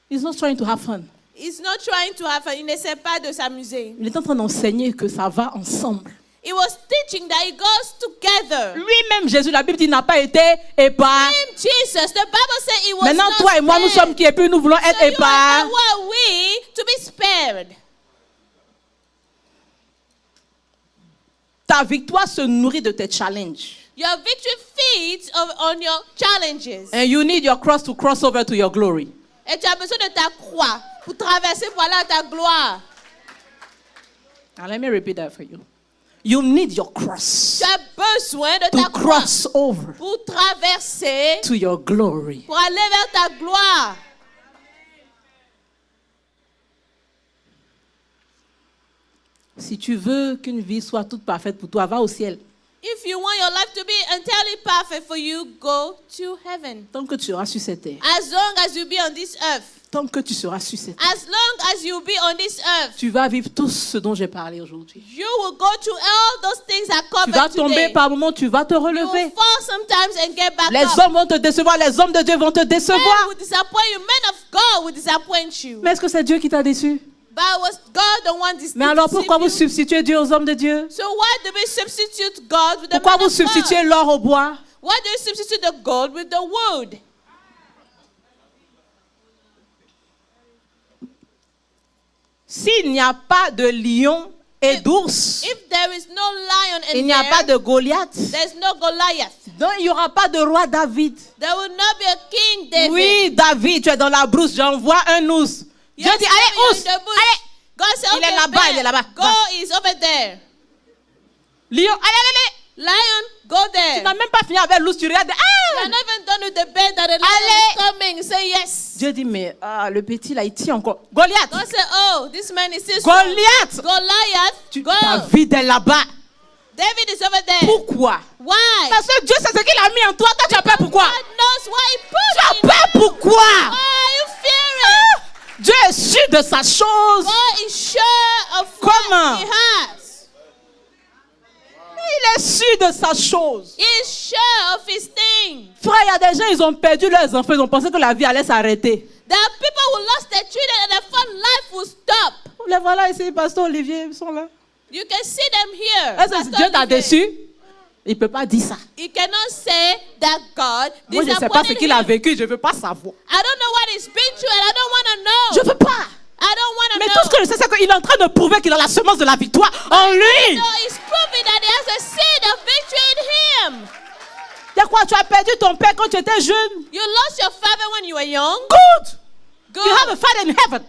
He's not trying to have fun. He's not trying to have fun. Il n'essaie pas de s'amuser. Il est en train d'enseigner que ça va ensemble. He was teaching that it goes together. Lui-même, Jésus, la Bible dit, n'a pas été épargné. Him, Jesus, the Bible said he was Maintenant, not toi et moi, nous spared. sommes qui et puis nous voulons être So you and I épargnés. were we to be spared. Ta victoire se nourrit de tes challenges. Your victory feeds on your challenges. And you need your cross to cross over to your glory. Et tu as besoin de ta croix pour traverser pour aller à ta gloire. Now, let me repeat that for you. You need your cross Tu as besoin de to ta croix cross over pour traverser, to your glory. pour aller vers ta gloire. Si tu veux qu'une vie soit toute parfaite pour toi, va au ciel. If you want your life to be entirely perfect for you, go to heaven. Tant que tu seras sur cette terre, As long as you be on this earth, tant que tu seras sur cette terre, as long as you be on this earth, tu vas vivre tout ce dont j'ai parlé aujourd'hui. you will go through all those things that Tu vas covered tomber today. par moments, tu vas te You relever. will fall sometimes and get back Les up. hommes vont te décevoir, les hommes de Dieu vont te Men décevoir. will disappoint you. Men of God will disappoint you. Mais est-ce que c'est Dieu qui t'a déçu? But was God the one Mais alors pourquoi vous deceived you? substituez Dieu aux hommes de Dieu? So why do we substitute God with the Pourquoi man vous of God? substituez l'or au bois? Why do you substitute the gold with the wood? S'il n'y a pas de lion et d'ours, If there is no lion il in n'y a pas there, de Goliath, there's no Goliath. donc il n'y aura pas de roi David. There will not be a King David. Oui, David, tu es dans la brousse, j'envoie un ours. Dieu Yes, dit, David, allez, you're ours, in the bush. allez. God said, Il est okay, là-bas, bear, il est là-bas. Go is over there. Lion, allez. Lion, go Tu there. n'as même pas fini avec l'ours, tu regardes. You're Ah! not even done with the bear that the lion Allez. is coming. Say yes. Dieu dit, mais le petit là, il tient encore. Goliath, God said, oh, this man is still strong. Goliath, Goliath, go. David est là-bas. David is over there. Pourquoi? Why? Parce que Dieu sait ce qu'il a mis en toi. Toi, tu as peur pourquoi? God knows why he Tu put as it in peur you. pourquoi? Why are you fearing? Dieu est sûr de sa chose. God is sure of Comment? what he has. Il est sûr de sa chose. He is sure of his thing. Frère, il y a des gens, ils ont perdu leurs enfants. Ils ont pensé que la vie allait s'arrêter. There are people who lost their children and they thought life will stop. Les voilà ici, Pasteur Olivier, ils sont là. You can see them here. Est-ce que Pastor Dieu t'a Olivier. déçu? Il ne peut pas dire ça. He cannot say that God Moi, je ne sais pas ce disappointed qu'il a him. vécu. Je ne veux pas savoir. I don't know what he's been through and I don't want to know. Je ne veux pas. I don't want to Mais know. tout ce que je sais, c'est qu'il est en train de prouver qu'il a la semence de la victoire en lui. No, he's proving that he has a seed of victory in him. C'est quoi? Tu as perdu ton père quand tu étais jeune? You lost your father when you were young. Good. Good. You have a father in heaven.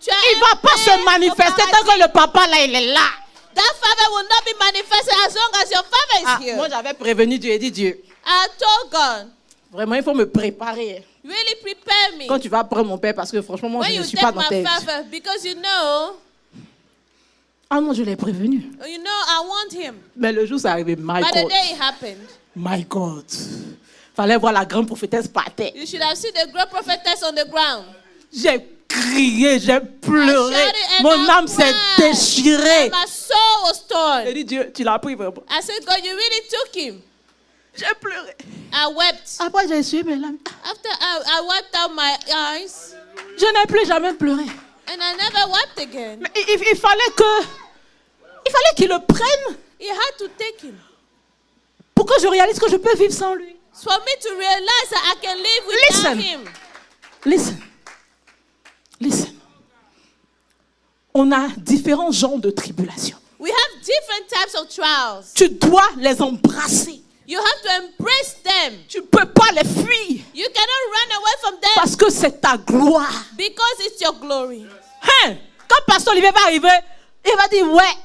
Tu as Il ne un va pas père se manifester au tant paradis. que le papa là, il est là. That father will not be manifested as long as your father is Ah, here. moi, j'avais prévenu Dieu et dit Dieu. I told God, Vraiment, il faut me préparer. really prepare me Quand tu vas prendre mon père, parce que franchement, moi, when je you ne suis pas take dans my tes... father, because you know, Ah non, je l'ai prévenu. I want him. Mais le jour, c'est arrivé. My By the God. day it happened, My God. Fallait voir la grande prophétesse par terre. you should have seen the great prophetess on the ground. J'ai crié, j'ai pleuré. I shouted and Mon I âme s'est cried. déchirée. My soul was torn. J'ai dit, Dieu, tu l'as pris vraiment. I said, God, you really took him. J'ai pleuré. I wept. Après, j'ai essuyé mes larmes. After I wiped out my eyes, Je n'ai plus jamais pleuré. and I never wept again. Mais il fallait qu'il le prenne He had to take him. pour que je réalise que je peux vivre sans lui. For me to realize that I can live without Listen. him. Listen. On a différents genres de tribulations. We have different types of trials. Tu dois les embrasser. You have to embrace them. Tu ne peux pas les fuir. You cannot run away from them Parce que c'est ta gloire. because it's your glory. Hein? Quand Pasteur Olivier va arriver, il va dire, ouais.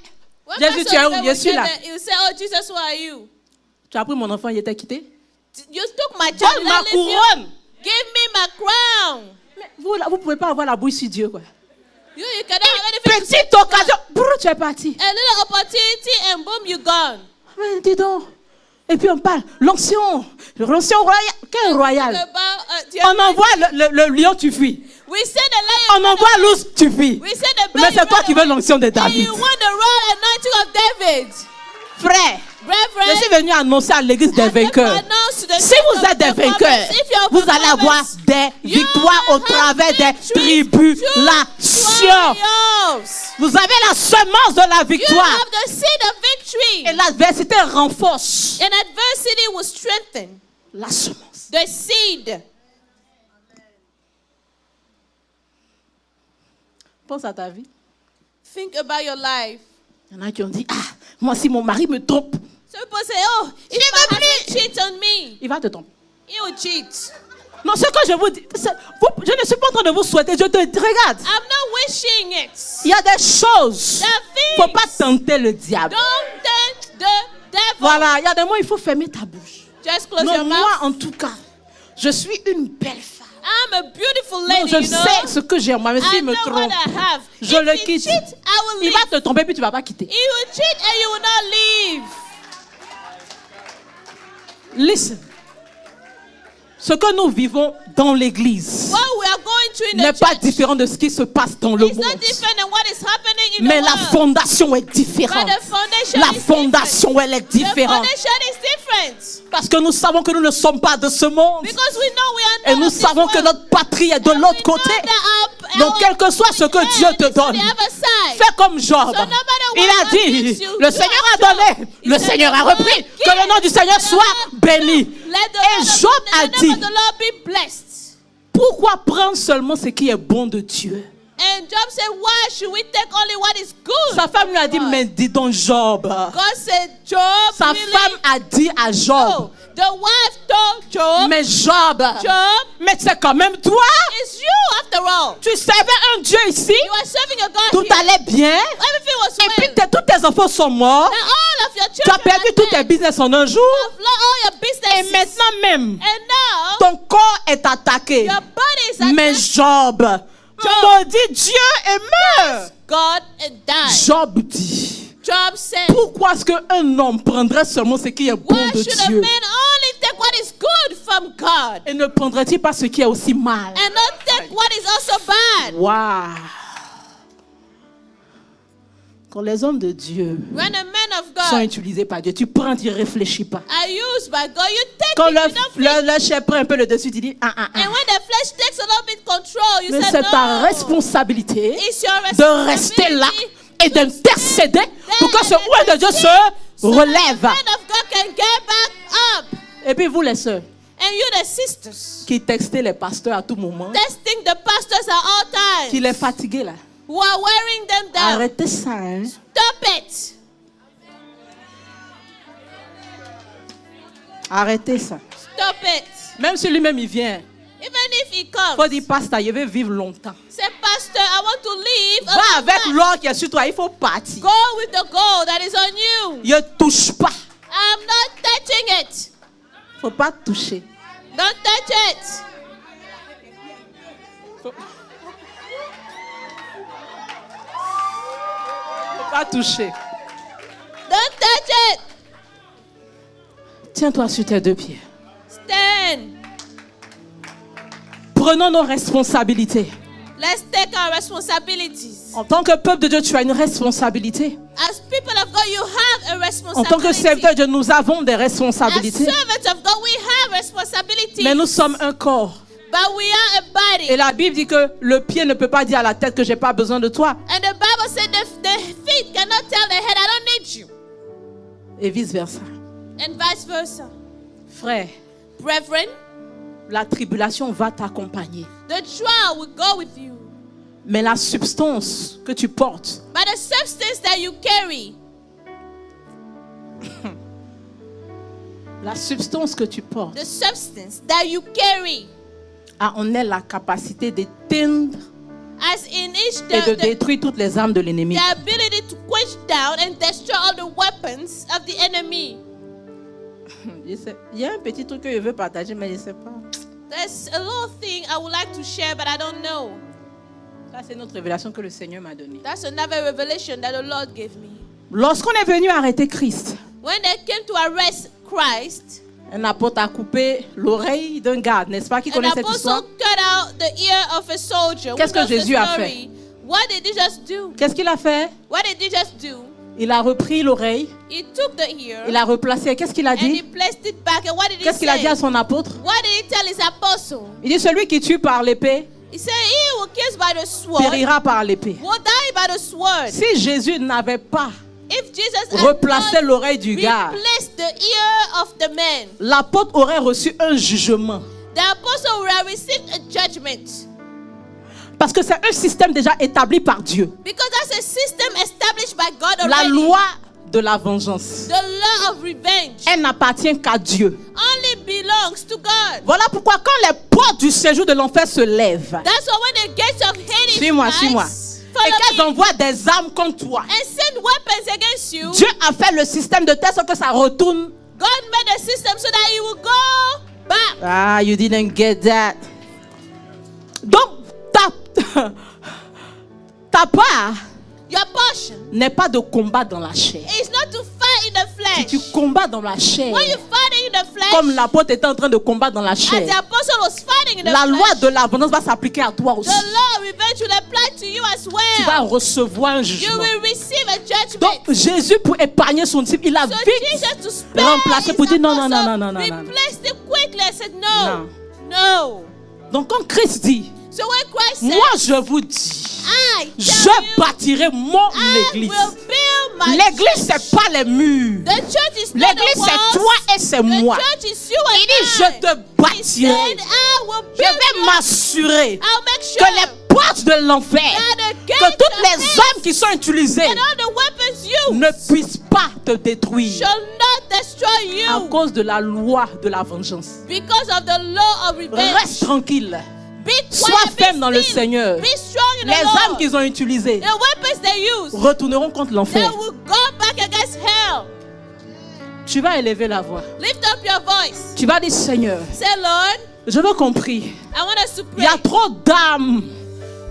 When Jésus, Pastor tu es où? Oliver Je suis will là. get there, he will say, oh, Jesus, who are you? Tu as pris mon enfant, il était quitté. You took my child. Donne Did I ma leave you? couronne. Give me my crown. Mais vous ne pouvez pas avoir la bouche sur Dieu, quoi. You cannot have anything to say Petite to God. occasion, brrr, tu es parti. A little opportunity and boom, you gone. Mais dis donc. Et puis on parle, l'onction royale. Quel royal? On envoie le lion, tu fuis. We send the lion. On envoie l'ours, tu fuis. We send the Mais c'est toi qui veux l'onction de And David. you want the royal anointing of David. Frère, je Brethren, suis venu annoncer à l'église des vainqueurs. Si vous êtes des vainqueurs, vous allez avoir des victoires au travers des tribulations. Vous avez la semence de la You victoire. have the seed of victory. Et l'adversité renforce And adversity will strengthen la semence. the seed. Pense à ta vie. Think about your life. Il y en a qui ont dit, ah, moi si mon mari me trompe, Some people say, oh, if my husband cheats on me, il va te tromper. he will cheat. Non, ce que je vous dis, je ne suis pas en train de vous souhaiter, je te regarde. I'm not wishing it. Il y a des choses. There are Il ne faut pas things. tenter le diable. Don't tempt the devil. Voilà, il y a des moments, il faut fermer ta bouche. Just close Non, your moi, mouth. en tout cas, je suis une belle femme. I'm a beautiful Non, lady, je you know. sais ce que j'ai en moi, mais I s'il me know what trompe, I have. je If le he quitte. cheats, I will Il leave. va te tromper, puis tu ne vas pas quitter. He will cheat and you will not leave. Listen. Ce que nous vivons dans l'église What we are going through in n'est the pas church différent de ce qui se passe dans le is not monde. different than what is happening in Mais the la world. fondation est But différente. the foundation La is fondation, elle est different. The différente. foundation is different. Parce que nous savons que nous ne sommes pas de ce monde. Because we know we are Et not nous of this savons que world. notre patrie est de And l'autre we know côté. that Donc, our quel que soit ce que Dieu te land is on donne, the other side. fais comme Job. So no matter what Il a God dit, gives you, le do Seigneur as a Job. donné, He le said, Seigneur a "The Lord repris. give, Que le nom du Seigneur the soit Lord béni. Let the Et Lord Job the a name dit, of the Lord be blessed. pourquoi prendre seulement ce qui est bon de Dieu? And Job said, why should we take only what is good? Sa femme lui a dit, mais dis donc Job. God said, Job, Sa really? femme a dit à No. Job, The wife told Job, mais Job, Job, mais c'est quand même toi. it's you after all. Tu servais un Dieu ici, You are serving a God tout here. allait bien. Everything was Et puis well. tous tes enfants sont morts. And all of your Tu as children perdu are tous tes dead. business en un jour. You've lost all your Et businesses. maintenant même, And now, ton corps est attaqué. your body is Mais attacked. Job, maudit Dieu et meurt. God and died. Job dit, Job said, pourquoi est-ce qu'un homme prendrait seulement ce qui est bon why de should a Dieu man only take what is good from God et ne prendrait-il pas ce qui est aussi mal? and not take what is also bad? Waouh! Quand les hommes de Dieu When a man of sont God utilisés par Dieu, tu prends, tu ne réfléchis pas. are used by God, you take Quand it, you don't think. le chair prend un peu le dessus, tu dis, And when the flesh takes a little bit control, you Mais say c'est ta no. responsabilité It's your de rester là et d'intercéder pour que ce ouest de Dieu se so that relève. the man of God can get back up. Et puis vous les sœurs And you the sisters, qui textez les pasteurs à tout moment, testing the pastors at all times, qui les fatiguez là. who are wearing them down. Arrêtez ça, hein. Stop it. Arrêtez ça. Stop it. Même si lui-même il vient, Even if he il faut comes, dire, pasteur, je vais vivre longtemps. say, Pastor, I want to live. Va avec l'or qui est sur toi, il faut partir. Go with the gold that is on you. Ne touche pas. I'm not touching it. Il ne faut pas toucher. Don't touch it. Faut pas toucher. Don't touch it. Tiens-toi sur tes deux pieds. Stand. Prenons nos responsabilités. Let's take our responsibilities. En tant que peuple de Dieu, tu as une responsabilité. As people of God, you have a En tant que responsibility. serviteur de Dieu, nous avons des As responsabilités. servants of God, we have responsibilities. Mais nous sommes un corps. But we are a body. Et la Bible dit que le pied ne peut pas dire à la tête que j'ai pas besoin de toi. And the Bible said the feet cannot tell the head, I don't need you. Et vice versa. And vice versa. Frère, Brethren, la tribulation va t'accompagner. the trial will go with you. Mais la substance que tu portes But the substance that you carry La substance que tu portes the substance that you carry, a en elle la capacité d'éteindre as in each et de the détruire toutes les armes de l'ennemi. ability to quench down and destroy all the weapons of the enemy. Il y a un petit truc que je veux partager, mais je ne sais pas. There's a little thing I would like to share, but I don't know. Ça, c'est notre révélation que le Seigneur m'a donnée. That's another revelation that the Lord gave me. Lorsqu'on est venu arrêter Christ, When they came to arrest Christ, un apôtre a coupé l'oreille d'un garde, n'est-ce pas? Qui an connaît cette apostle histoire? cut out the ear of a soldier. Who Qu'est-ce que knows the Jésus a story? What did he just do? Qu'est-ce qu'il a fait? What did he just do? Il a repris l'oreille, He took the ear il a replacé. Qu'est-ce qu'il a and he dit? placed it back. And what did he Qu'est-ce qu'il a dit à say? son apôtre? What did he tell his apostle? Il dit, celui qui tue par l'épée He said, "He who kills by the sword périra par l'épée. will die by the sword." Si Jésus n'avait pas If Jesus had replacé not l'oreille du gars, replaced the ear of the man, l'apôtre aurait reçu un jugement. the apostle would have received a judgment. Parce que c'est un système déjà établi par Dieu. Because that's a system established by God La already. loi de la vengeance, The law of revenge elle n'appartient qu'à Dieu. only belongs to God. Voilà pourquoi quand les portes du séjour de l'enfer se lèvent, That's why when the gates of Hades suis-moi, rise, suis-moi, et qu'elles follow me, envoient des armes contre toi, and send weapons against you, Dieu a fait le système de telle sorte que ça retourne. God made a system so that it will go back. Ah, you didn't get that. Donc, ta part Your portion n'est pas de combat dans la chair. is not to fight in the Si tu flesh. combats dans la chair, When you fight in the flesh, comme l'apôtre était en train de combattre dans la as the chair, apostle was fighting in the la flesh, loi de la vengeance va s'appliquer à toi aussi. the law of revenge will apply to you as Tu vas well. recevoir un You jugement. will receive a judgment. Donc, Jésus, pour épargner son disciple, il a So vite Jesus to spare remplacé his pour dire non, non, apostle, non, non, non, non, non. replaced it quickly and said no. No. Donc, quand Christ dit, So when Christ said, moi je vous dis, I je tell you, bâtirai mon I église. will build my L'église, church. c'est pas les murs. The church is not the L'église, c'est walls. toi et c'est The moi. church is you and Il dit, I. je te He bâtirai. said, I will Je build vais you. m'assurer I'll make que sure les portes de l'enfer, that the que gates toutes of les hell armes qui sont utilisées and all the weapons used ne puissent pas te détruire shall not destroy à you cause de la loi de la vengeance. because of the law of revenge. Reste tranquille. Be Sois quiet, ferme be dans le still. Seigneur. Be strong in Les the armes Lord. qu'ils ont utilisées The weapons they use, retourneront contre they l'enfer. will go back against hell. Tu vas élever la voix. Lift up your voice. Tu vas dire, Seigneur, Say, Lord, je veux compris. I want us to Il pray. y a trop d'armes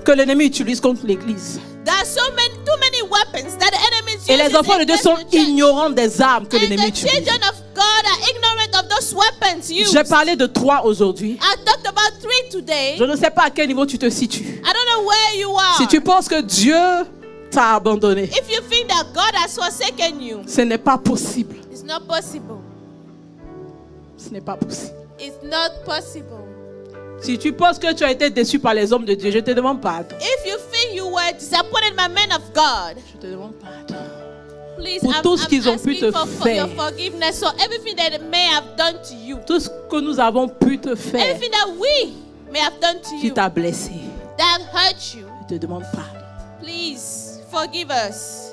que l'ennemi utilise contre l'église. There are too many weapons that the enemy uses Et les enfants de Dieu against sont the church. ignorants des armes que And l'ennemi the utilise. children of God are ignorant of those weapons used. J'ai parlé de 3 aujourd'hui. I talked about 3 today. Je ne sais pas à quel niveau tu te situes. I don't know where you are. Si tu penses que Dieu t'a abandonné, If you think that God has forsaken you, ce n'est pas possible. it's not possible. Ce n'est pas possible. It's not possible. Si tu penses que tu as été déçu par les hommes de Dieu, je te demande pardon. If you think you were disappointed by men of God, Je te demande pardon. please, Pour I'm tout ce qu'ils ont pu asking te for faire. your forgiveness for everything that they may have done to you. Tout ce que nous avons pu te faire Everything that we may have done to qui you t'a blessé, that hurt you. je te demande pardon. Please forgive us.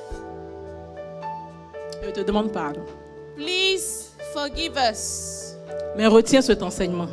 Je te demande pardon. Please forgive us. Mais retiens cet enseignement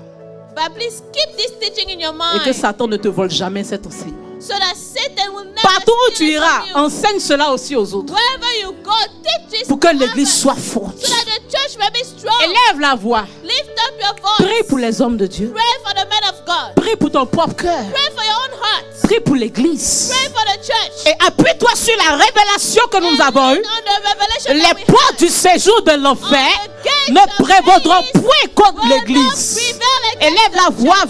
But please keep this teaching in your et que mind Satan ne te vole jamais cet enseignement. so that Satan will never Partout où tu steal it iras, from you. enseigne cela aussi aux autres Wherever you go, teach this pour que to l'église others soit forte. so that the church may be strong. Élève la voix. Lift up your voice. Prie pour les hommes de Dieu. Pray for the men of God. Prie pour ton propre cœur. Pray for your own heart. Prie pour l'église. Pray for the church. Et appuie-toi sur la révélation que nous And avons lean eue. on the revelation that Les we portes have. du séjour de l'enfer On the gates ne of prévaudront Hades point contre will not l'église. prevail against Élève la the voix vainqueur.